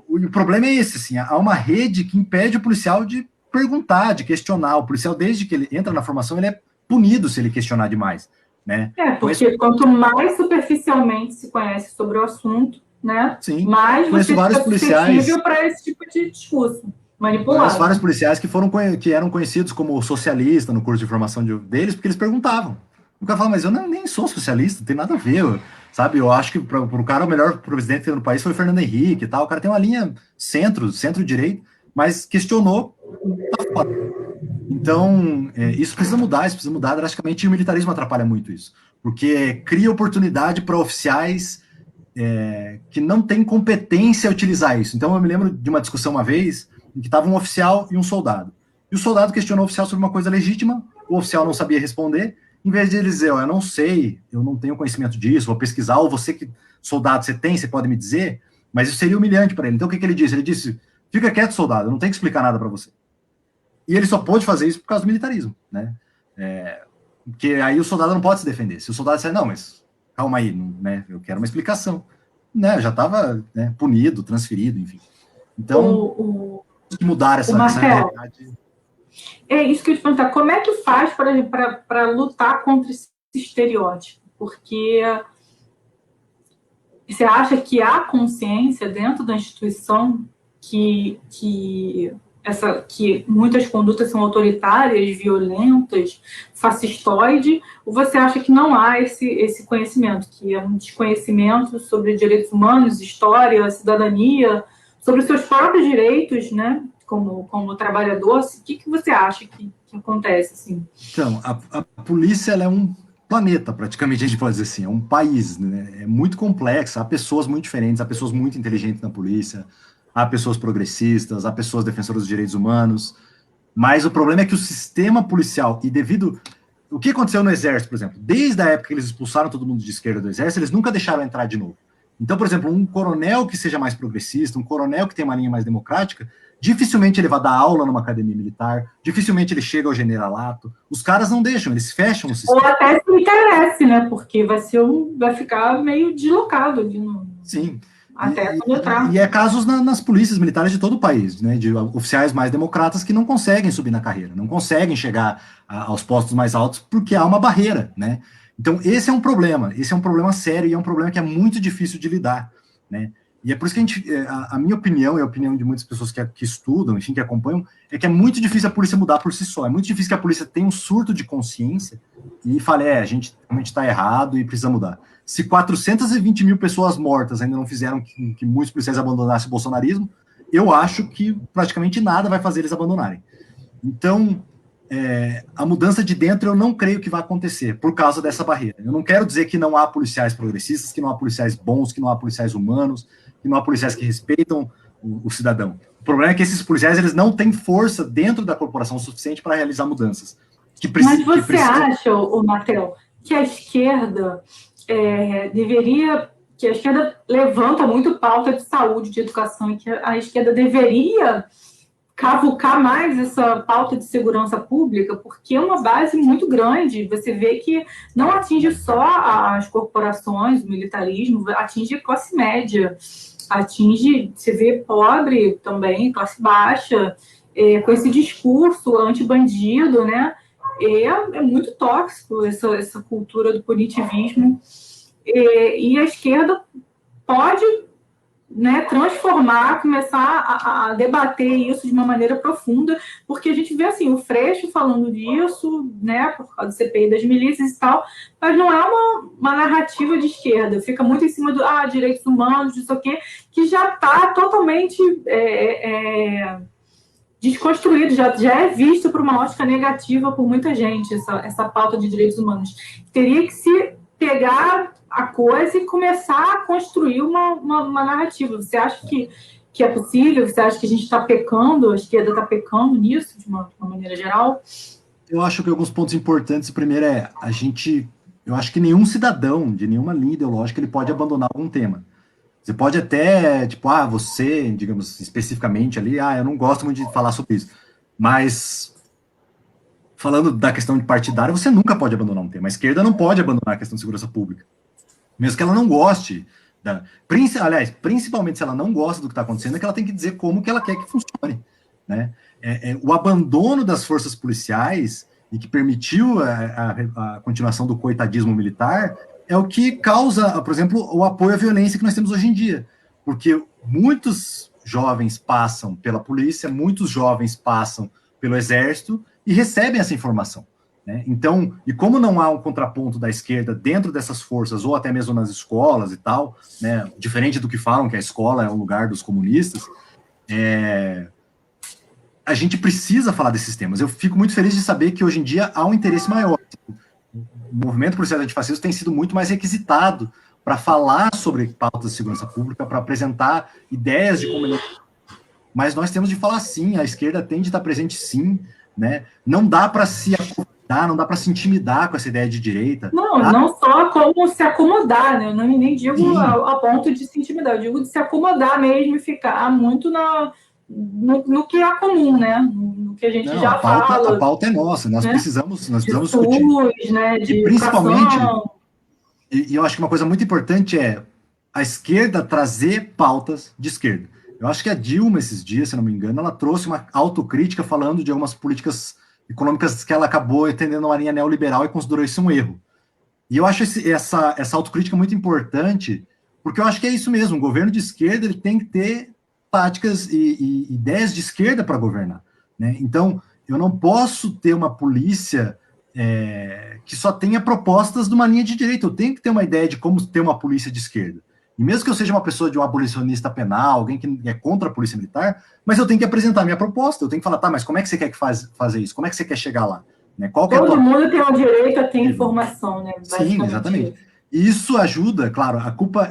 o problema é esse, assim, há uma rede que impede o policial de perguntar, de questionar. O policial, desde que ele entra na formação, ele é punido se ele questionar demais, né? Porque quanto mais superficialmente se conhece sobre o assunto, né? Sim, mais você fica suscetível para esse tipo de discurso manipulado. Conheço vários policiais que eram conhecidos como socialista no curso de formação deles, porque eles perguntavam. O cara fala, mas eu nem sou socialista, não tem nada a ver, sabe? Eu acho que para o cara o melhor presidente no país foi o Fernando Henrique e tal. O cara tem uma linha centro-direito, mas questionou. Então, Então, isso precisa mudar drasticamente, e o militarismo atrapalha muito isso, porque cria oportunidade para oficiais que não têm competência a utilizar isso. Então, eu me lembro de uma discussão uma vez, em que estava um oficial e um soldado. E o soldado questionou o oficial sobre uma coisa legítima, o oficial não sabia responder, em vez de ele dizer, eu não sei, eu não tenho conhecimento disso, vou pesquisar, ou você que, soldado, você tem, você pode me dizer, mas isso seria humilhante para ele. Então, o que ele disse? Ele disse, fica quieto, soldado, eu não tenho que explicar nada para você. E ele só pôde fazer isso por causa do militarismo, né? Porque aí o soldado não pode se defender. Se o soldado disser, não, mas calma aí, né? Eu quero uma explicação. Né? Já estava, né, punido, transferido, enfim. Então, tem que mudar essa realidade. É isso que eu te perguntar. Como é que faz para lutar contra esse estereótipo? Porque você acha que há consciência dentro da instituição que muitas condutas são autoritárias, violentas, fascistoide, ou você acha que não há esse conhecimento, que é um desconhecimento sobre direitos humanos, história, cidadania, sobre os seus próprios direitos, né, como trabalhador? O que você acha que acontece, assim? Então, a polícia, ela é um planeta, praticamente, a gente pode dizer assim, é um país, né? É muito complexo, há pessoas muito diferentes, há pessoas muito inteligentes na polícia, há pessoas progressistas, há pessoas defensoras dos direitos humanos, mas o problema é que o sistema policial, e devido... O que aconteceu no Exército, por exemplo? Desde a época que eles expulsaram todo mundo de esquerda do Exército, eles nunca deixaram entrar de novo. Então, por exemplo, um coronel que seja mais progressista, um coronel que tenha uma linha mais democrática, dificilmente ele vai dar aula numa academia militar, dificilmente ele chega ao generalato. Os caras não deixam, eles fecham o sistema. Ou até se interesse, né? Porque vai ficar meio deslocado ali no... Sim. Até quando entrar. E é casos nas polícias militares de todo o país, né, de oficiais mais democratas que não conseguem subir na carreira, não conseguem chegar aos postos mais altos porque há uma barreira, né? Então esse é um problema sério e é um problema que é muito difícil de lidar, né? E é por isso que a minha opinião e a opinião de muitas pessoas que estudam, enfim, que acompanham, é que é muito difícil a polícia mudar por si só, é muito difícil que a polícia tenha um surto de consciência e fale, a gente realmente está errado e precisa mudar. Se 420 mil pessoas mortas ainda não fizeram que muitos policiais abandonassem o bolsonarismo, eu acho que praticamente nada vai fazer eles abandonarem. Então, a mudança de dentro eu não creio que vai acontecer, por causa dessa barreira. Eu não quero dizer que não há policiais progressistas, que não há policiais bons, que não há policiais humanos, que não há policiais que respeitam o cidadão. O problema é que esses policiais eles não têm força dentro da corporação suficiente para realizar mudanças. Mas você acha, Matheus, que a esquerda que a esquerda levanta muito pauta de saúde, de educação, e que a esquerda deveria cavucar mais essa pauta de segurança pública, porque é uma base muito grande. Você vê que não atinge só as corporações, o militarismo, atinge a classe média, você vê pobre também, classe baixa, com esse discurso anti-bandido, né? É muito tóxico essa cultura do punitivismo. E a esquerda pode, né, transformar, começar a debater isso de uma maneira profunda, porque a gente vê assim, o Freixo falando disso, né, por causa do CPI das milícias e tal, mas não é uma narrativa de esquerda, fica muito em cima do direitos humanos, disso aqui, que já está totalmente desconstruído, já é visto por uma ótica negativa por muita gente, essa pauta de direitos humanos. Teria que se pegar a coisa e começar a construir uma narrativa. Você acha que é possível? Você acha que a gente está pecando, a esquerda está pecando nisso, de uma maneira geral? Eu acho que alguns pontos importantes. O primeiro eu acho que nenhum cidadão, de nenhuma linha ideológica, ele pode abandonar algum tema. Você pode até, você, digamos, especificamente ali, eu não gosto muito de falar sobre isso. Mas, falando da questão de partidária, você nunca pode abandonar um tema. A esquerda não pode abandonar a questão de segurança pública. Mesmo que ela não goste. Aliás, principalmente se ela não gosta do que está acontecendo, é que ela tem que dizer como que ela quer que funcione. Né? O abandono das forças policiais e que permitiu a continuação do coitadismo militar é o que causa, por exemplo, o apoio à violência que nós temos hoje em dia. Porque muitos jovens passam pela polícia, muitos jovens passam pelo exército e recebem essa informação. Né? Então, e como não há um contraponto da esquerda dentro dessas forças, ou até mesmo nas escolas e tal, né, diferente do que falam que a escola é o lugar dos comunistas, a gente precisa falar desses temas. Eu fico muito feliz de saber que hoje em dia há um interesse maior. O movimento policial antifascista tem sido muito mais requisitado para falar sobre pautas de segurança pública, para apresentar ideias de como... Mas nós temos de falar sim, a esquerda tem de estar presente sim, né? Não dá para se acomodar, não dá para se intimidar com essa ideia de direita. Não só como se acomodar, né? Eu nem digo a ponto de se intimidar, eu digo de se acomodar mesmo e ficar muito no que é comum, né? No que a gente já fala. A pauta é nossa, nós precisamos discutir. Né? E principalmente, e eu acho que uma coisa muito importante é a esquerda trazer pautas de esquerda. Eu acho que a Dilma, esses dias, se não me engano, ela trouxe uma autocrítica falando de algumas políticas econômicas que ela acabou entendendo uma linha neoliberal e considerou isso um erro. E eu acho essa autocrítica muito importante, porque eu acho que é isso mesmo, um governo de esquerda ele tem que ter táticas e ideias de esquerda para governar. Né? Então, eu não posso ter uma polícia que só tenha propostas de uma linha de direita, eu tenho que ter uma ideia de como ter uma polícia de esquerda. E mesmo que eu seja uma pessoa de um abolicionista penal, alguém que é contra a polícia militar, mas eu tenho que apresentar minha proposta, eu tenho que falar, tá, mas como é que você quer fazer isso? Como é que você quer chegar lá? Né? Todo mundo tem o direito a ter informação, né? Sim, exatamente. E isso ajuda, claro, a culpa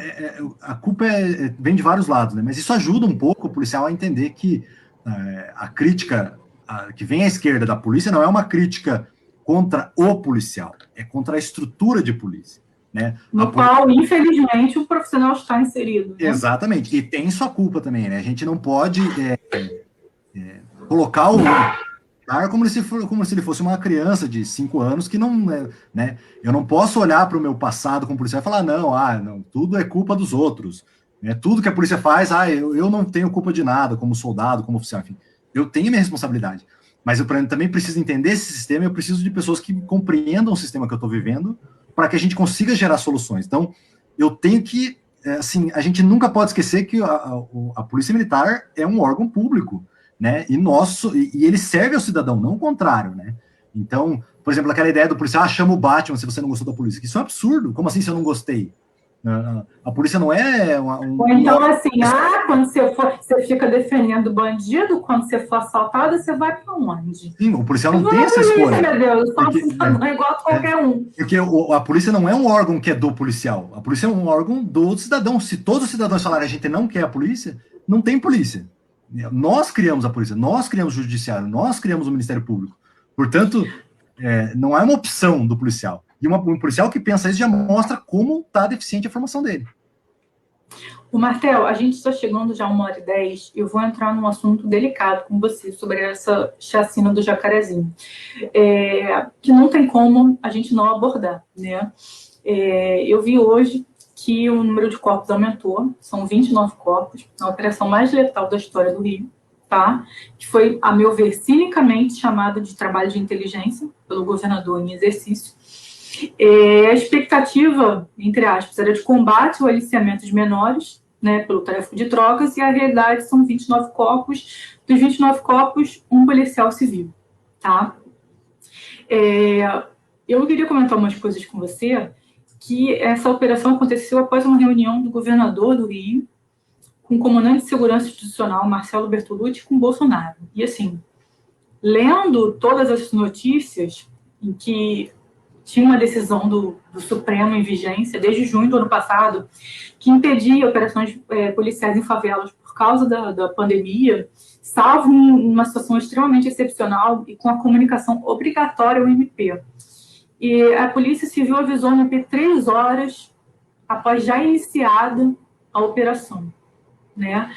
vem de vários lados, né? Mas isso ajuda um pouco o policial a entender que a crítica que vem à esquerda da polícia não é uma crítica contra o policial, é contra a estrutura de polícia. Né? No qual, infelizmente, o profissional está inserido. Né? Exatamente, e tem sua culpa também, né? A gente não pode colocar o como se ele fosse uma criança de 5 anos que não, né? Eu não posso olhar para o meu passado como policial e falar, não, tudo é culpa dos outros. Né? Tudo que a polícia faz, eu não tenho culpa de nada, como soldado, como oficial, enfim. Eu tenho minha responsabilidade. Mas eu também preciso entender esse sistema, eu preciso de pessoas que compreendam o sistema que eu estou vivendo, para que a gente consiga gerar soluções. Então, eu tenho que, assim, a gente nunca pode esquecer que a Polícia Militar é um órgão público, né, e ele serve ao cidadão, não o contrário, né. Então, por exemplo, aquela ideia do policial, chama o Batman se você não gostou da polícia, isso é um absurdo, como assim se eu não gostei? A polícia não é Ou então, assim, quando você fica defendendo bandido, quando você for assaltado, você vai para onde? Sim, o policial não tem essa escolha. Meu Deus, é igual a qualquer um. Porque a polícia não é um órgão que é do policial, a polícia é um órgão do cidadão. Se todos os cidadãos falarem a gente não quer a polícia, não tem polícia. Nós criamos a polícia, nós criamos o judiciário, nós criamos o Ministério Público. Portanto, não é uma opção do policial. E um policial que pensa isso já mostra como está deficiente a formação dele. O Martel, a gente está chegando já a 1h10, eu vou entrar num assunto delicado com você sobre essa chacina do Jacarezinho, que não tem como a gente não abordar, né? Eu vi hoje que o número de corpos aumentou, são 29 corpos, a operação mais letal da história do Rio, tá? Que foi, a meu ver, cinicamente chamada de trabalho de inteligência pelo governador em exercício. A expectativa, entre aspas, era de combate ao aliciamento de menores, né, pelo tráfico de drogas, e a realidade são 29 corpos, dos 29 corpos, um policial civil, tá? Eu queria comentar umas coisas com você, que essa operação aconteceu após uma reunião do governador do Rio, com o comandante de segurança institucional, Marcelo Bertolucci, com Bolsonaro. E, assim, lendo todas as notícias em que tinha uma decisão do Supremo em vigência, desde junho do ano passado, que impedia operações policiais em favelas por causa da pandemia, salvo em uma situação extremamente excepcional e com a comunicação obrigatória ao MP. E a Polícia Civil avisou no MP 3 horas após já iniciada a operação. Né?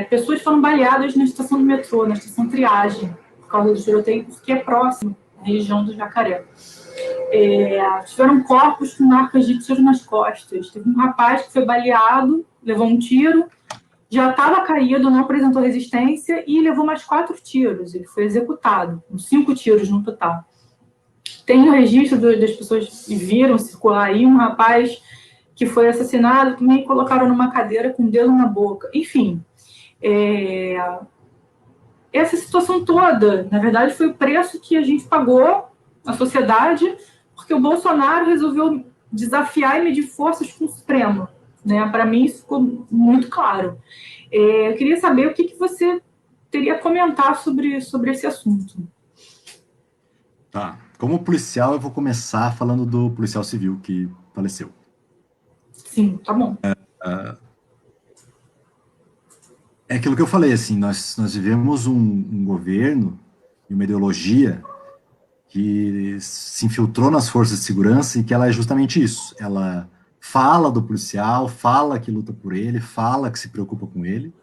Pessoas foram baleadas na estação do metrô, na estação Triagem, por causa do tiroteio, que é próximo à região do Jacaré. Tiveram corpos com marcas de tiro nas costas. Teve um rapaz que foi baleado, levou um tiro, já estava caído, não apresentou resistência e levou mais 4 tiros. Ele foi executado, com 5 tiros no total. Tem o registro das pessoas que viram circular aí um rapaz que foi assassinado, também colocaram numa cadeira com o dedo na boca. Enfim, essa situação toda, na verdade, foi o preço que a gente pagou, a sociedade, porque o Bolsonaro resolveu desafiar e medir forças com o Supremo. Né? Para mim, isso ficou muito claro. Eu queria saber o que você teria a comentar sobre esse assunto. Tá. Como policial, eu vou começar falando do policial civil que faleceu. Sim, tá bom. É aquilo que eu falei, assim, nós vivemos um governo e uma ideologia que se infiltrou nas forças de segurança e que ela é justamente isso. Ela fala do policial, fala que luta por ele, fala que se preocupa com ele,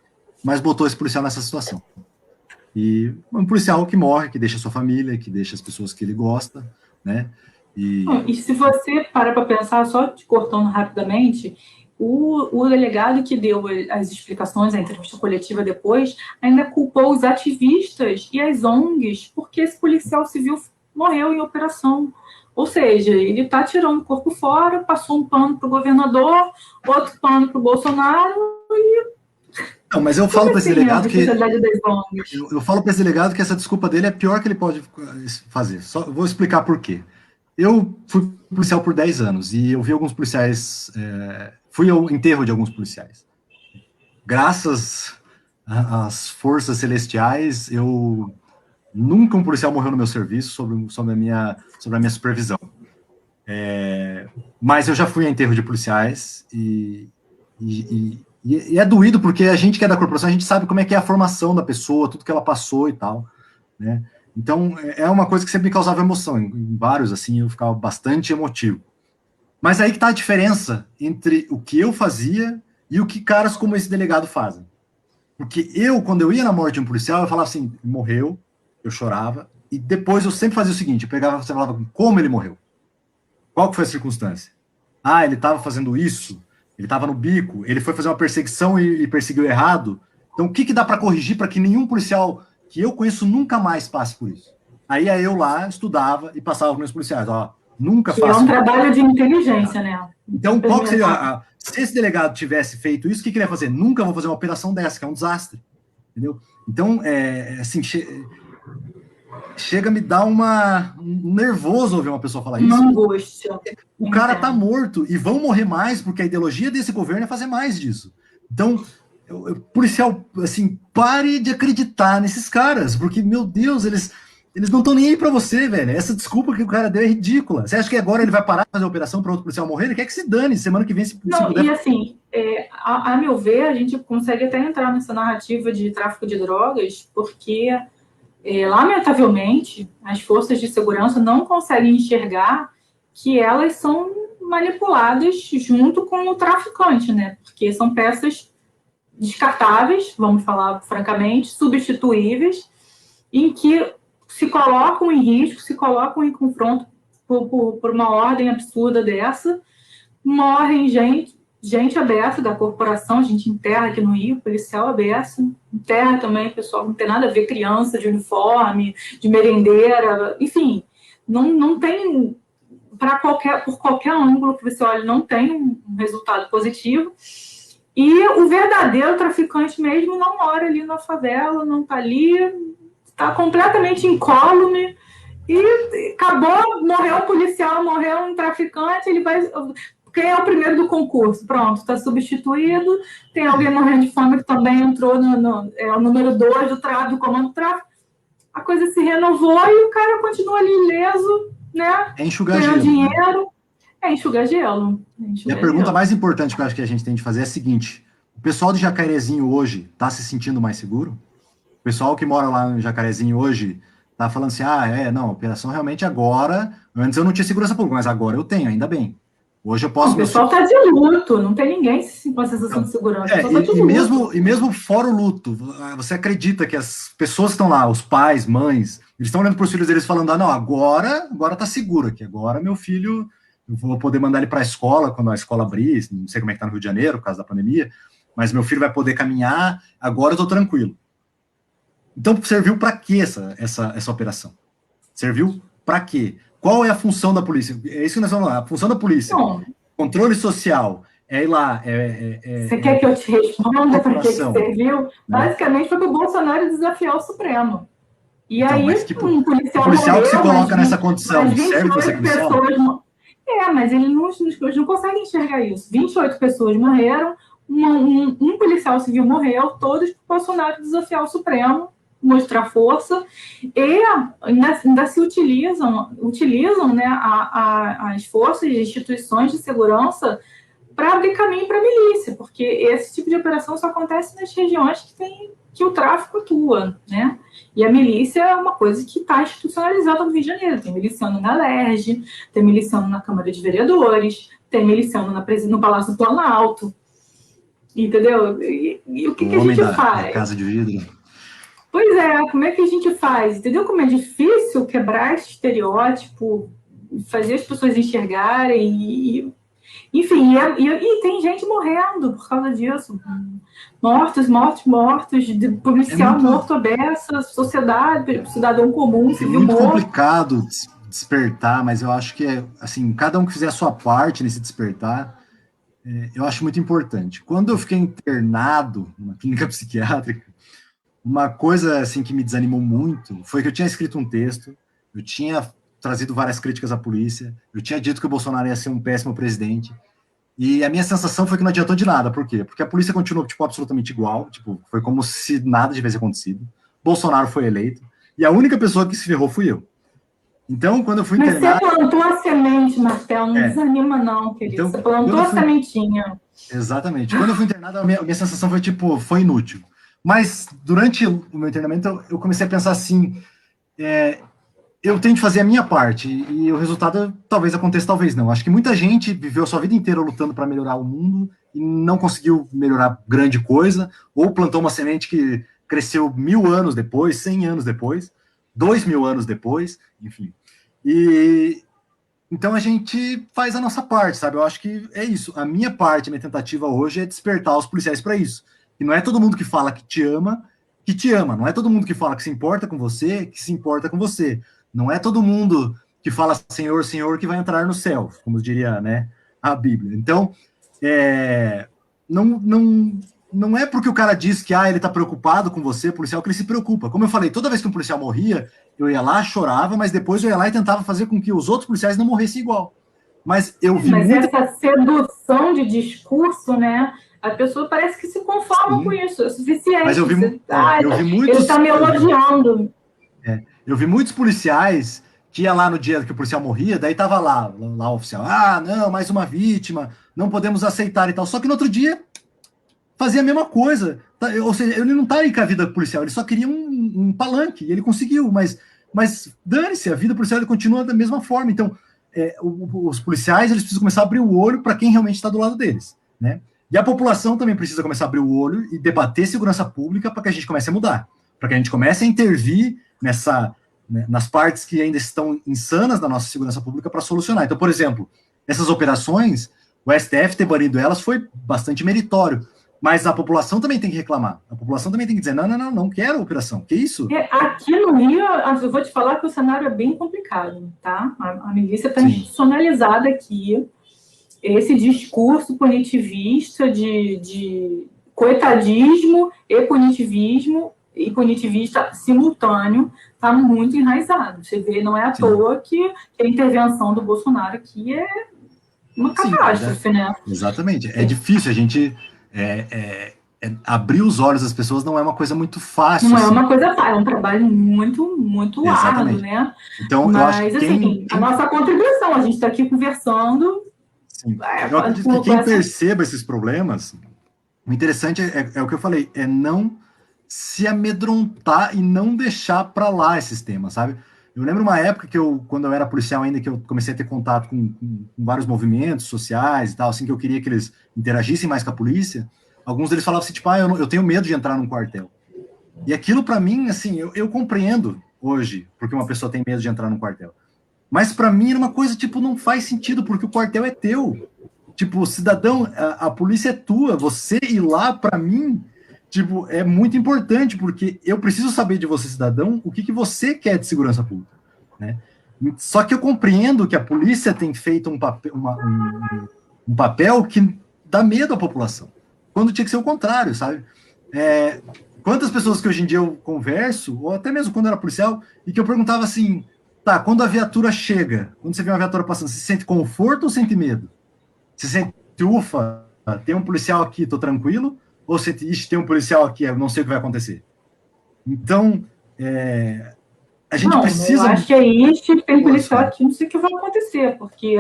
mas botou esse policial nessa situação. E um policial que morre, que deixa a sua família, que deixa as pessoas que ele gosta, né? E se você parar para pensar, só te cortando rapidamente, o delegado que deu as explicações, a entrevista coletiva depois, ainda culpou os ativistas e as ONGs porque esse policial civil morreu em operação. Ou seja, ele está tirando o corpo fora, passou um pano para o governador, outro pano para o Bolsonaro e... Não, mas eu falo para esse delegado que... Eu falo para esse delegado que essa desculpa dele é a pior que ele pode fazer. Vou explicar por quê. Eu fui policial por 10 anos e eu vi alguns policiais... fui ao enterro de alguns policiais. Graças às forças celestiais, nunca um policial morreu no meu serviço sob a minha supervisão. Mas eu já fui a enterro de policiais e é doído porque a gente que é da corporação, a gente sabe como é que é a formação da pessoa, tudo que ela passou e tal, né? Então, é uma coisa que sempre me causava emoção. Em vários, assim, eu ficava bastante emotivo. Mas aí que tá a diferença entre o que eu fazia e o que caras como esse delegado fazem. Porque quando eu ia na morte de um policial, eu falava assim, morreu, eu chorava, e depois eu sempre fazia o seguinte, eu pegava, você falava, como ele morreu? Qual que foi a circunstância? Ele estava fazendo isso, ele estava no bico, ele foi fazer uma perseguição e perseguiu errado. Então, o que dá para corrigir para que nenhum policial que eu conheço nunca mais passe por isso? Aí eu lá estudava e passava para os meus policiais, nunca faça. É um trabalho de inteligência, né? Então, qual que seria se esse delegado tivesse feito isso, o que ele ia fazer? Nunca vou fazer uma operação dessa, que é um desastre. Entendeu? Então, assim, chega a me dar um nervoso ouvir uma pessoa falar isso. Uma angústia. O cara tá morto e vão morrer mais, porque a ideologia desse governo é fazer mais disso. Então, policial, assim, pare de acreditar nesses caras, porque, meu Deus, eles não estão nem aí pra você, velho. Essa desculpa que o cara deu é ridícula. Você acha que agora ele vai parar de fazer a operação para outro policial morrer? Ele quer que se dane, semana que vem se puder... E assim, a meu ver, a gente consegue até entrar nessa narrativa de tráfico de drogas, porque, lamentavelmente, as forças de segurança não conseguem enxergar que elas são manipuladas junto com o traficante, né? Porque são peças descartáveis, vamos falar francamente, substituíveis, em que se colocam em risco, se colocam em confronto por uma ordem absurda dessa, morrem gente aberta da corporação, a gente enterra aqui no Rio, policial aberta, enterra também, pessoal, não tem nada a ver, criança de uniforme, de merendeira, enfim, não tem, por qualquer ângulo que você olhe, não tem um resultado positivo. E o verdadeiro traficante mesmo não mora ali na favela, não está ali, está completamente incólume e acabou, morreu um policial, morreu um traficante, ele vai... Quem é o primeiro do concurso? Pronto, está substituído, tem alguém morrendo de fome que também entrou o número 2 do comando do tráfico, a coisa se renovou e o cara continua ali ileso, né? Enxugar ganhando gelo, dinheiro. Enxugar gelo. E a pergunta mais importante que eu acho que a gente tem de fazer é a seguinte: o pessoal de Jacarezinho hoje está se sentindo mais seguro? O pessoal que mora lá no Jacarezinho hoje está falando assim, não, a operação realmente agora, antes eu não tinha segurança pública, mas agora eu tenho, ainda bem. Hoje eu posso... O pessoal está de luto, não tem ninguém com a sensação de segurança. E mesmo fora o luto, você acredita que as pessoas que estão lá, os pais, mães, eles estão olhando para os filhos deles falando, não, agora está seguro aqui, agora meu filho... Eu vou poder mandar ele para a escola, quando a escola abrir, não sei como é que está no Rio de Janeiro, por causa da pandemia, mas meu filho vai poder caminhar, agora eu estou tranquilo. Então, serviu para quê essa operação? Serviu para quê? Qual é a função da polícia? É isso que nós vamos lá, a função da polícia. Não. Controle social, ir lá... Você quer que eu te responda para que serviu? Basicamente foi para o Bolsonaro desafiar o Supremo. E então, aí, um policial morreu, que se coloca nessa condição, serve para essa condição? Mas eles não conseguem enxergar isso. 28 pessoas morreram, um policial civil morreu, todos por Bolsonaro desafiar o Supremo mostrar força, e ainda se utilizam né, as forças e instituições de segurança para abrir caminho para a milícia, porque esse tipo de operação só acontece nas regiões que o tráfico atua, né? E a milícia é uma coisa que está institucionalizada no Rio de Janeiro. Tem miliciano na LERJ, tem miliciano na Câmara de Vereadores, tem miliciano no Palácio do Planalto, entendeu? E o que a gente faz? Da casa de vidro. Pois é, como é que a gente faz? Entendeu como é difícil quebrar esse estereótipo, fazer as pessoas enxergarem enfim, e tem gente morrendo por causa disso. Mortos, de policial morto à beça, sociedade, cidadão comum, civil morto. É muito complicado despertar, mas eu acho que assim, cada um que fizer a sua parte nesse despertar, eu acho muito importante. Quando eu fiquei internado numa clínica psiquiátrica, uma coisa assim que me desanimou muito foi que eu tinha escrito um texto, eu tinha trazido várias críticas à polícia, eu tinha dito que o Bolsonaro ia ser um péssimo presidente, e a minha sensação foi que não adiantou de nada. Por quê? Porque a polícia continuou, tipo, absolutamente igual, tipo, foi como se nada tivesse acontecido. Bolsonaro foi eleito, e a única pessoa que se ferrou fui eu. Então, quando eu fui internado... Mas você plantou a semente, Marcel, não desanima não, querido. Então, você plantou a sementinha. Exatamente. Quando eu fui internado, a minha sensação foi, tipo, foi inútil. Mas, durante o meu internamento, eu comecei a pensar assim, eu tenho que fazer a minha parte, e o resultado talvez aconteça, talvez não. Acho que muita gente viveu a sua vida inteira lutando para melhorar o mundo e não conseguiu melhorar grande coisa, ou plantou uma semente que cresceu 1000 anos depois, 100 anos depois, 2000 anos depois, enfim. E então a gente faz a nossa parte, sabe? Eu acho que é isso. A minha parte, a minha tentativa hoje é despertar os policiais para isso. E não é todo mundo que fala que te ama. Não é todo mundo que fala que se importa com você, que se importa com você. Não é todo mundo que fala Senhor, Senhor, que vai entrar no céu, como diria, né, a Bíblia. Então, não é porque o cara diz que ele está preocupado com você, policial, que ele se preocupa. Como eu falei, toda vez que um policial morria, eu ia lá, chorava, mas depois eu ia lá e tentava fazer com que os outros policiais não morressem igual. Mas eu vi essa sedução de discurso, né? A pessoa parece que se conforma com isso, é suficiente. Mas eu vi muitos... Ele está me elogiando. Eu vi muitos policiais que ia lá no dia que o policial morria, daí tava lá o oficial, não, mais uma vítima, não podemos aceitar e tal. Só que no outro dia fazia a mesma coisa. Ou seja, ele não tá aí com a vida policial, ele só queria um palanque, e ele conseguiu, mas dane-se, a vida policial ele continua da mesma forma. Então, os policiais eles precisam começar a abrir o olho para quem realmente está do lado deles, né? E a população também precisa começar a abrir o olho e debater segurança pública para que a gente comece a mudar, para que a gente comece a intervir nas partes que ainda estão insanas da nossa segurança pública para solucionar. Então, por exemplo, essas operações, o STF ter banido elas foi bastante meritório, mas a população também tem que reclamar. A população também tem que dizer, não quero a operação. Que isso? Aqui no Rio, eu vou te falar que o cenário é bem complicado, tá? A milícia está institucionalizada aqui. Esse discurso punitivista de coitadismo e punitivista simultâneo está muito enraizado. Você vê, não é à toa que a intervenção do Bolsonaro aqui é uma catástrofe, né? Exatamente. É difícil a gente abrir os olhos das pessoas, não é uma coisa muito fácil. Não é uma coisa fácil, é um trabalho muito árduo, né? Então, mas, eu acho que assim, a nossa contribuição, a gente está aqui conversando. Sim. Eu acredito que quem perceba esses problemas, o interessante é o que eu falei, é não se amedrontar e não deixar para lá esses temas, sabe? Eu lembro uma época que quando eu era policial ainda, que eu comecei a ter contato com vários movimentos sociais e tal, assim, que eu queria que eles interagissem mais com a polícia, alguns deles falavam assim, tipo, eu tenho medo de entrar num quartel. E aquilo para mim, assim, eu compreendo hoje, porque uma pessoa tem medo de entrar num quartel. Mas para mim era uma coisa, tipo, não faz sentido, porque o quartel é teu. Tipo, cidadão, a polícia é tua, você ir lá, para mim, tipo, é muito importante, porque eu preciso saber de você, cidadão, o que você quer de segurança pública, né? Só que eu compreendo que a polícia tem feito um papel que dá medo à população, quando tinha que ser o contrário, sabe? Quantas pessoas que hoje em dia eu converso, ou até mesmo quando eu era policial, e que eu perguntava assim, tá, quando a viatura chega, quando você vê uma viatura passando, você sente conforto ou sente medo? Você sente, ufa, tem um policial aqui, tô tranquilo? Ou você, tem um policial aqui, eu não sei o que vai acontecer? Então, a gente Não, precisa... eu acho que aí tem policial Nossa. aqui, não sei o que vai acontecer, porque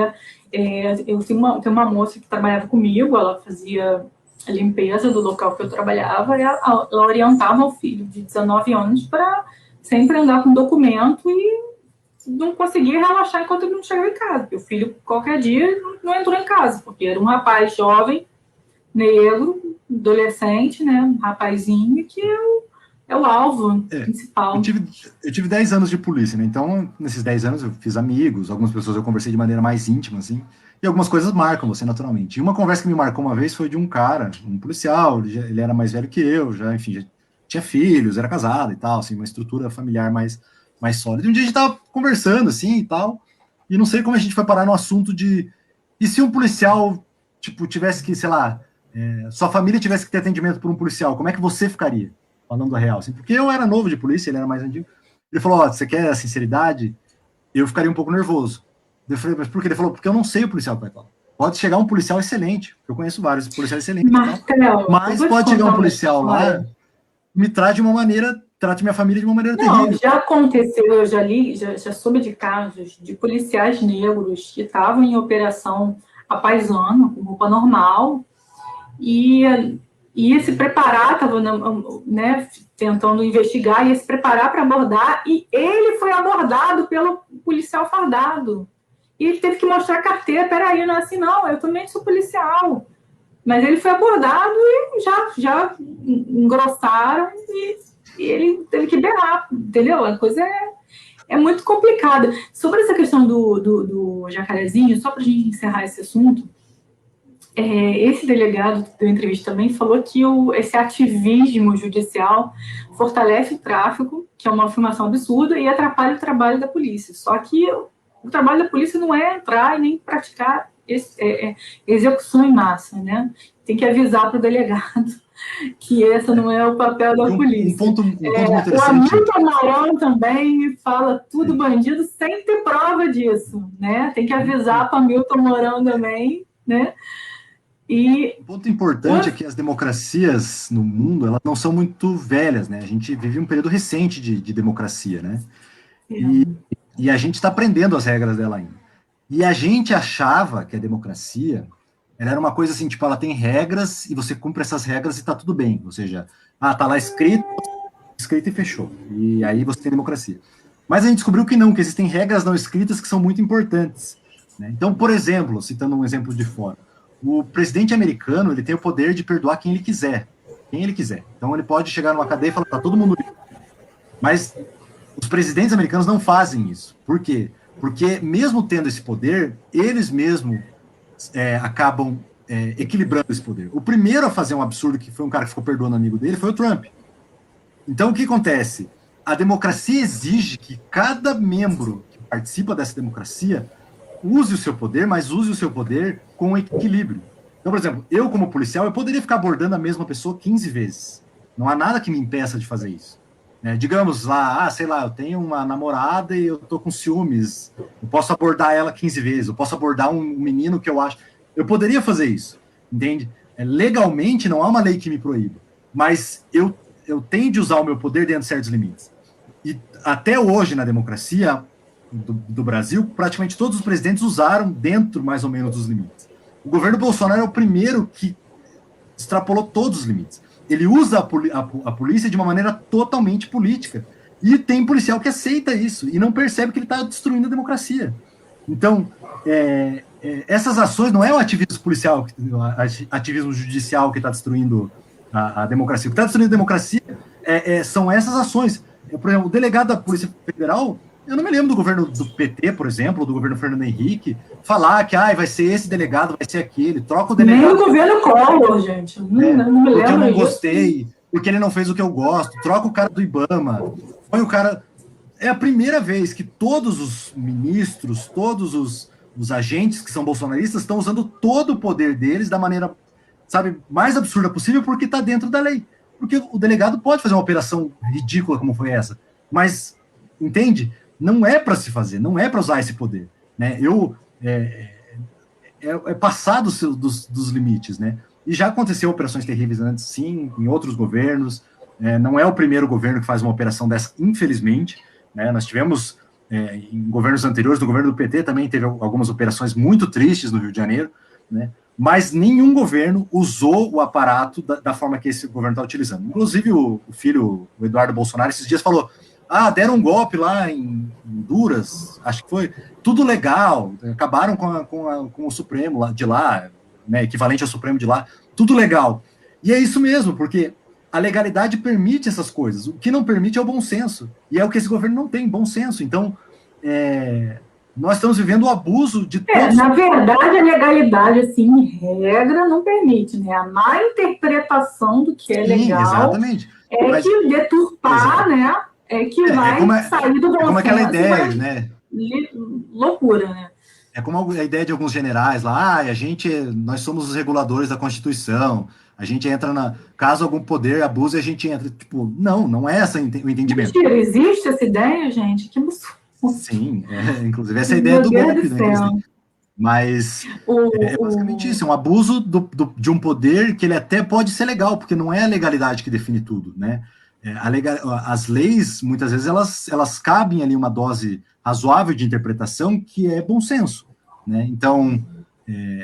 eu tenho uma moça que trabalhava comigo, ela fazia a limpeza do local que eu trabalhava, e ela orientava o filho de 19 anos para sempre andar com documento e não conseguia relaxar enquanto ele não chegava em casa, porque o filho, qualquer dia, não entrou em casa, porque era um rapaz jovem, negro, adolescente, né, um rapazinho que é o alvo principal. Eu tive 10 anos de polícia, né? Então, nesses 10 anos eu fiz amigos, algumas pessoas eu conversei de maneira mais íntima, assim, e algumas coisas marcam você naturalmente. E uma conversa que me marcou uma vez foi de um cara, um policial, ele era mais velho que eu, já, enfim, já tinha filhos, era casado e tal, assim, uma estrutura familiar mais sólida. E um dia a gente tava conversando, assim, e tal, e não sei como a gente foi parar no assunto de, e se um policial, tipo, tivesse que, sei lá, sua família tivesse que ter atendimento por um policial, como é que você ficaria? Falando a real, assim, porque eu era novo de polícia, ele era mais antigo. Ele falou, ó, você quer a sinceridade? Eu ficaria um pouco nervoso. Eu falei, mas por quê? Ele falou, porque eu não sei o policial que vai falar. Pode chegar um policial excelente, eu conheço vários policiais excelentes, Marcelo, mas pode chegar um policial lá, me trate de uma maneira, trate minha família de uma maneira terrível. Não, já aconteceu, eu já li, já soube de casos de policiais negros que estavam em operação à paisana, com roupa normal, e ia se preparar, estava, né, tentando investigar, ia se preparar para abordar, e ele foi abordado pelo policial fardado. E ele teve que mostrar a carteira, peraí, não é assim, não, eu também sou policial. Mas ele foi abordado e já engrossaram e ele teve que berrar, entendeu? A coisa é muito complicada. Sobre essa questão do jacarezinho, só para a gente encerrar esse assunto, esse delegado que deu entrevista também falou que esse ativismo judicial fortalece o tráfico, que é uma afirmação absurda, e atrapalha o trabalho da polícia. Só que o trabalho da polícia não é entrar e nem praticar execução em massa, né? Tem que avisar para o delegado que esse não é o papel da polícia. Um ponto muito interessante. O Hamilton Mourão também fala tudo bandido sem ter prova disso, né? Tem que avisar para o Hamilton Mourão também, né? Um ponto importante é que as democracias no mundo, elas não são muito velhas, né? A gente vive um período recente de democracia, né? E a gente está aprendendo as regras dela ainda. E a gente achava que a democracia ela era uma coisa assim, tipo, ela tem regras e você cumpre essas regras e tá tudo bem. Ou seja, tá lá escrito e fechou. E aí você tem democracia. Mas a gente descobriu que não, que existem regras não escritas que são muito importantes, né? Então, por exemplo, citando um exemplo de fora, o presidente americano, ele tem o poder de perdoar quem ele quiser. Quem ele quiser. Então ele pode chegar numa cadeia e falar, tá todo mundo livre. Mas os presidentes americanos não fazem isso. Por quê? Porque mesmo tendo esse poder, eles mesmos acabam equilibrando esse poder. O primeiro a fazer um absurdo, que foi um cara que ficou perdoando amigo dele, foi o Trump. Então o que acontece? A democracia exige que cada membro que participa dessa democracia use o seu poder, mas use o seu poder com equilíbrio. Então, por exemplo, eu como policial, eu poderia ficar abordando a mesma pessoa 15 vezes. Não há nada que me impeça de fazer isso. Digamos lá, sei lá, eu tenho uma namorada e eu tô com ciúmes, eu posso abordar ela 15 vezes, eu posso abordar um menino que eu acho... Eu poderia fazer isso, entende? Legalmente não há uma lei que me proíba, mas eu tenho de usar o meu poder dentro de certos limites. E até hoje, na democracia do Brasil, praticamente todos os presidentes usaram dentro, mais ou menos, dos limites. O governo Bolsonaro é o primeiro que extrapolou todos os limites. Ele usa a polícia de uma maneira totalmente política. E tem policial que aceita isso e não percebe que ele está destruindo a democracia. Então, essas ações não é o ativismo policial, ativismo judicial que está destruindo a democracia. O que está destruindo a democracia são essas ações. Por exemplo, o delegado da Polícia Federal, eu não me lembro do governo do PT, por exemplo, ou do governo Fernando Henrique, falar que vai ser esse delegado, vai ser aquele, troca o delegado. Nem o governo Collor, gente. Não me lembro porque eu não gostei, porque ele não fez o que eu gosto, troca o cara do IBAMA, põe o cara... É a primeira vez que todos os ministros, todos os agentes que são bolsonaristas estão usando todo o poder deles da maneira, sabe, mais absurda possível, porque está dentro da lei. Porque o delegado pode fazer uma operação ridícula como foi essa, mas, entende? Não é para se fazer, não é para usar esse poder, né? Passar dos limites, né? E já aconteceu operações terríveis antes, sim, em outros governos, não é o primeiro governo que faz uma operação dessa, infelizmente, né? Nós tivemos, em governos anteriores, no governo do PT também teve algumas operações muito tristes no Rio de Janeiro, né? Mas nenhum governo usou o aparato da forma que esse governo está utilizando. Inclusive, o filho, o Eduardo Bolsonaro, esses dias falou, deram um golpe lá em Honduras, acho que foi, tudo legal, acabaram com o Supremo lá, de lá, né, equivalente ao Supremo de lá, tudo legal. E é isso mesmo, porque a legalidade permite essas coisas, o que não permite é o bom senso, e é o que esse governo não tem, bom senso. Então, nós estamos vivendo o abuso de todos. Na verdade, a legalidade, assim, em regra, não permite, né? A má interpretação do que é legal. Exatamente. Que deturpar, né? É que vai sair do bom senso. É como aquela ideia, né? Loucura, né? É como a ideia de alguns generais lá, nós somos os reguladores da Constituição, a gente entra caso algum poder abuse, a gente entra. Tipo, não é esse o entendimento. Mentira, existe essa ideia, gente? Que absurdo. Sim, inclusive essa é a ideia do golpe, né? Mas é basicamente isso, é um abuso de um poder que ele até pode ser legal, porque não é a legalidade que define tudo, né? As leis, muitas vezes, elas cabem ali uma dose razoável de interpretação que é bom senso, né? Então,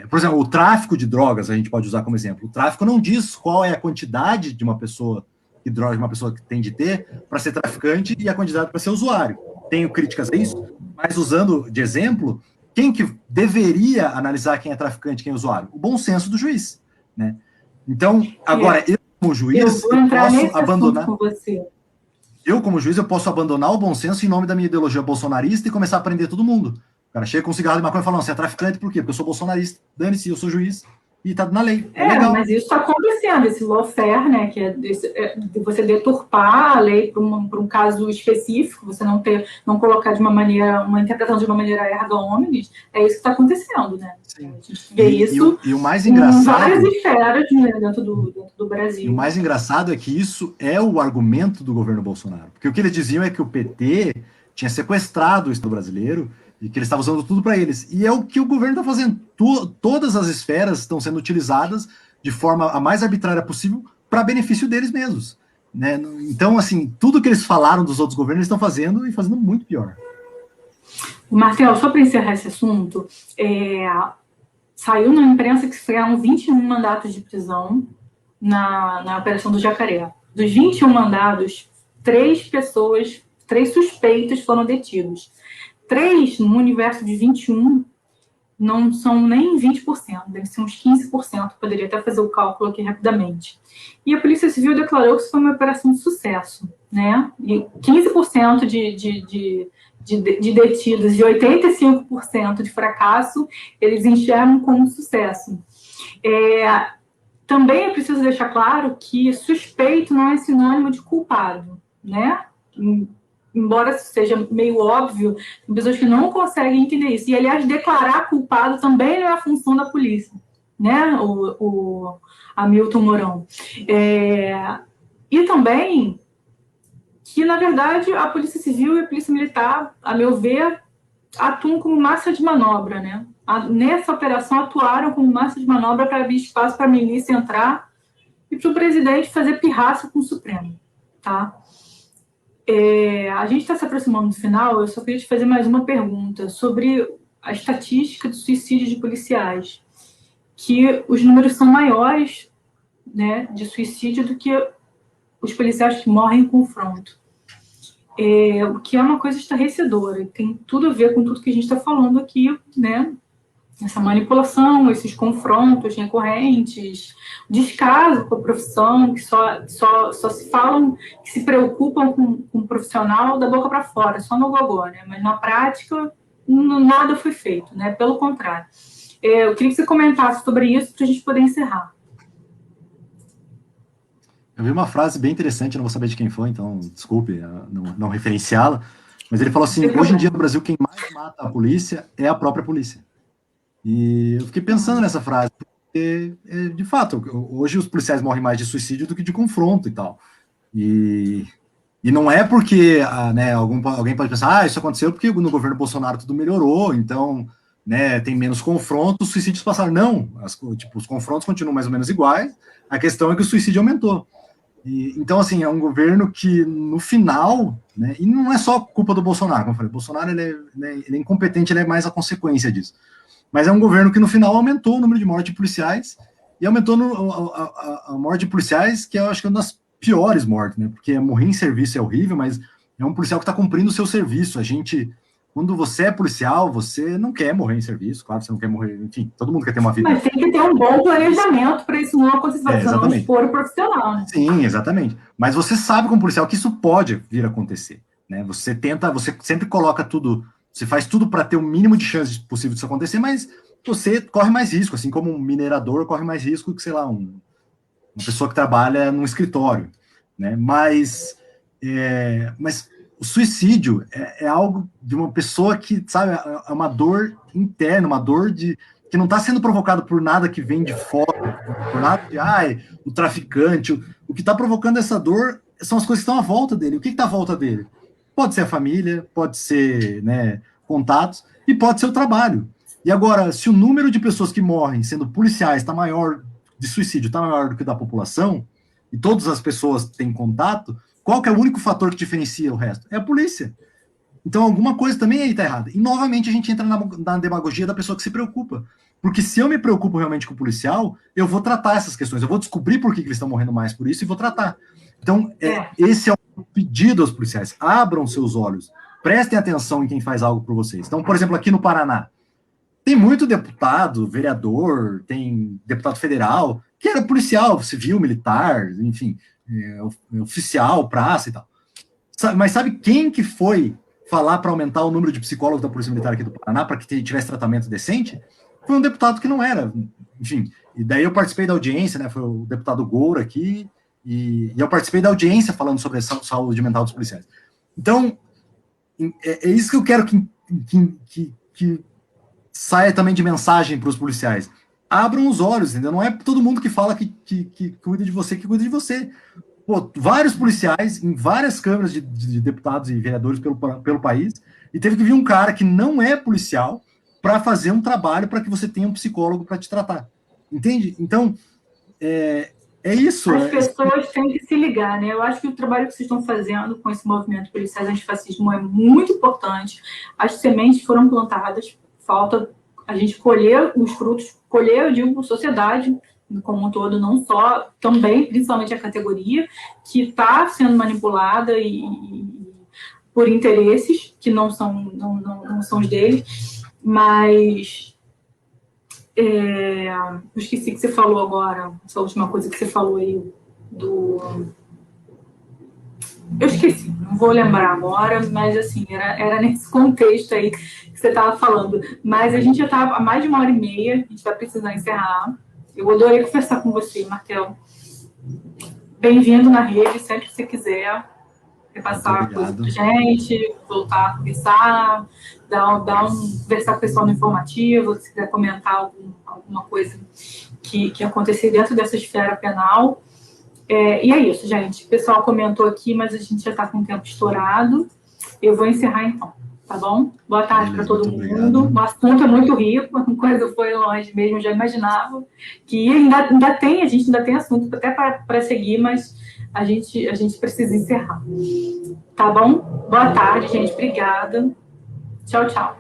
por exemplo, o tráfico de drogas, a gente pode usar como exemplo. O tráfico não diz qual é a quantidade de uma pessoa que tem de ter para ser traficante e a quantidade para ser usuário. Tenho críticas a isso, mas usando de exemplo, quem que deveria analisar quem é traficante e quem é usuário? O bom senso do juiz, né? Então, agora, eu como juiz, eu posso abandonar... Eu, como juiz, eu posso abandonar o bom senso em nome da minha ideologia bolsonarista e começar a prender todo mundo. O cara chega com um cigarro de maconha e fala, não, você é traficante por quê? Porque eu sou bolsonarista. Dane-se, eu sou juiz. E tá na lei. É legal. Mas isso está acontecendo, esse lawfare, né, que é de você deturpar a lei para um caso específico, você não colocar de uma interpretação de uma maneira erga omnes, é isso que está acontecendo, né? Sim. A gente vê isso e o mais engraçado, em várias esferas, né, dentro do Brasil. E o mais engraçado é que isso é o argumento do governo Bolsonaro. Porque o que eles diziam é que o PT tinha sequestrado o Estado brasileiro e que eles estavam usando tudo para eles. E é o que o governo está fazendo. Todas as esferas estão sendo utilizadas de forma a mais arbitrária possível para benefício deles mesmos, né? Então, assim, tudo que eles falaram dos outros governos, eles estão fazendo e fazendo muito pior. Marcelo, só para encerrar esse assunto, saiu na imprensa que foram 21 mandatos de prisão na Operação do Jacaré. Dos 21 mandados, 3 suspeitos foram detidos. 3, no universo de 21, não são nem 20%, deve ser uns 15%, poderia até fazer o cálculo aqui rapidamente. E a Polícia Civil declarou que isso foi uma operação de sucesso, né? E 15% de detidos e 85% de fracasso, eles enxergam como sucesso. Também é preciso deixar claro que suspeito não é sinônimo de culpado, né? Embora seja meio óbvio, tem pessoas que não conseguem entender isso. E, aliás, declarar culpado também não é a função da polícia, né? O Hamilton Mourão. E também que, na verdade, a Polícia Civil e a Polícia Militar, a meu ver, atuam como massa de manobra, né? Nessa operação, atuaram como massa de manobra para abrir espaço para a milícia entrar e para o presidente fazer pirraça com o Supremo, tá? A gente está se aproximando do final, eu só queria te fazer mais uma pergunta sobre a estatística de suicídio de policiais, que os números são maiores, né, de suicídio do que os policiais que morrem em confronto. O que é uma coisa estarrecedora, tem tudo a ver com tudo que a gente está falando aqui, né? Essa manipulação, esses confrontos recorrentes, descaso com a profissão, que só se falam, que se preocupam com o profissional da boca para fora, só no gogó, né? Mas na prática, nada foi feito, né? Pelo contrário. Eu queria que você comentasse sobre isso para a gente poder encerrar. Eu vi uma frase bem interessante, eu não vou saber de quem foi, então desculpe não referenciá-la, mas ele falou assim, hoje em dia no Brasil quem mais mata a polícia é a própria polícia. E eu fiquei pensando nessa frase, porque, de fato, hoje os policiais morrem mais de suicídio do que de confronto e tal. E não é porque, né, alguém pode pensar, isso aconteceu porque no governo Bolsonaro tudo melhorou, então, né, tem menos confrontos, os suicídios passaram. Não, os confrontos continuam mais ou menos iguais, a questão é que o suicídio aumentou. Então, assim, é um governo que, no final, né, e não é só culpa do Bolsonaro, como eu falei, o Bolsonaro ele é incompetente, ele é mais a consequência disso. Mas é um governo que, no final, aumentou o número de mortes de policiais, e aumentou a morte de policiais, que eu acho que é uma das piores mortes, né? Porque morrer em serviço é horrível, mas é um policial que está cumprindo o seu serviço. Quando você é policial, você não quer morrer em serviço, claro, você não quer morrer, enfim, todo mundo quer ter uma vida. Mas tem que ter um bom planejamento para isso não acontecer, senão exatamente. expor o profissional, né? Sim, exatamente. Mas você sabe como policial que isso pode vir a acontecer, né? Você sempre coloca tudo, você faz tudo para ter o mínimo de chance possível disso acontecer, mas você corre mais risco, assim como um minerador corre mais risco que, sei lá, uma pessoa que trabalha num escritório, né? Mas o suicídio é algo de uma pessoa que, sabe, é uma dor interna, uma dor que não está sendo provocado por nada que vem de fora, por nada de, o traficante. O que está provocando essa dor são as coisas que estão à volta dele. O que está à volta dele? Pode ser a família, pode ser, né, contatos, e pode ser o trabalho. E agora, se o número de pessoas que morrem sendo policiais está maior, de suicídio está maior do que o da população, e todas as pessoas têm contato, qual que é o único fator que diferencia o resto? É a polícia. Então, alguma coisa também aí está errada. E, novamente, a gente entra na demagogia da pessoa que se preocupa. Porque se eu me preocupo realmente com o policial, eu vou tratar essas questões. Eu vou descobrir por que eles estão morrendo mais por isso e vou tratar. Então, esse é o pedido aos policiais. Abram seus olhos. Prestem atenção em quem faz algo por vocês. Então, por exemplo, aqui no Paraná, tem muito deputado, vereador, tem deputado federal, que era policial, civil, militar, enfim, oficial, praça e tal. Mas sabe quem que foi falar para aumentar o número de psicólogos da Polícia Militar aqui do Paraná para que tivesse tratamento decente? Foi um deputado que não era, enfim. E daí eu participei da audiência, né? Foi o deputado Goura aqui, e eu participei da audiência falando sobre a saúde mental dos policiais. Então, é isso que eu quero que saia também de mensagem para os policiais. Abram os olhos, entendeu? Não é todo mundo que fala que cuida de você, que cuida de você. Pô, vários policiais em várias câmaras de deputados e vereadores pelo país, e teve que vir um cara que não é policial para fazer um trabalho para que você tenha um psicólogo para te tratar. Entende? Então, é isso. As pessoas têm que se ligar, né? Eu acho que o trabalho que vocês estão fazendo com esse movimento policiais antifascismo é muito importante. As sementes foram plantadas, falta a gente colher os frutos, colher, eu digo, sociedade como um todo, não só, também, principalmente a categoria, que está sendo manipulada por interesses que não são os deles, mas eu esqueci que você falou agora, essa última coisa que você falou aí, eu esqueci, não vou lembrar agora, mas assim, era nesse contexto aí que você estava falando. Mas a gente já está há mais de 1h30, a gente vai precisar encerrar. Eu adorei conversar com você, Martel. Bem-vindo na rede, sempre que você quiser repassar coisa para a gente, voltar a conversar, conversar com o pessoal no informativo, se quiser comentar alguma coisa que acontecer dentro dessa esfera penal. E é isso, gente. O pessoal comentou aqui, mas a gente já está com o tempo estourado. Eu vou encerrar então, tá bom? Boa tarde para todo mundo. Obrigado. O assunto é muito rico, a coisa foi longe mesmo, já imaginava que ainda tem, a gente ainda tem assunto até para seguir, mas a gente precisa encerrar. Tá bom? Boa tarde, gente. Obrigada. Tchau, tchau.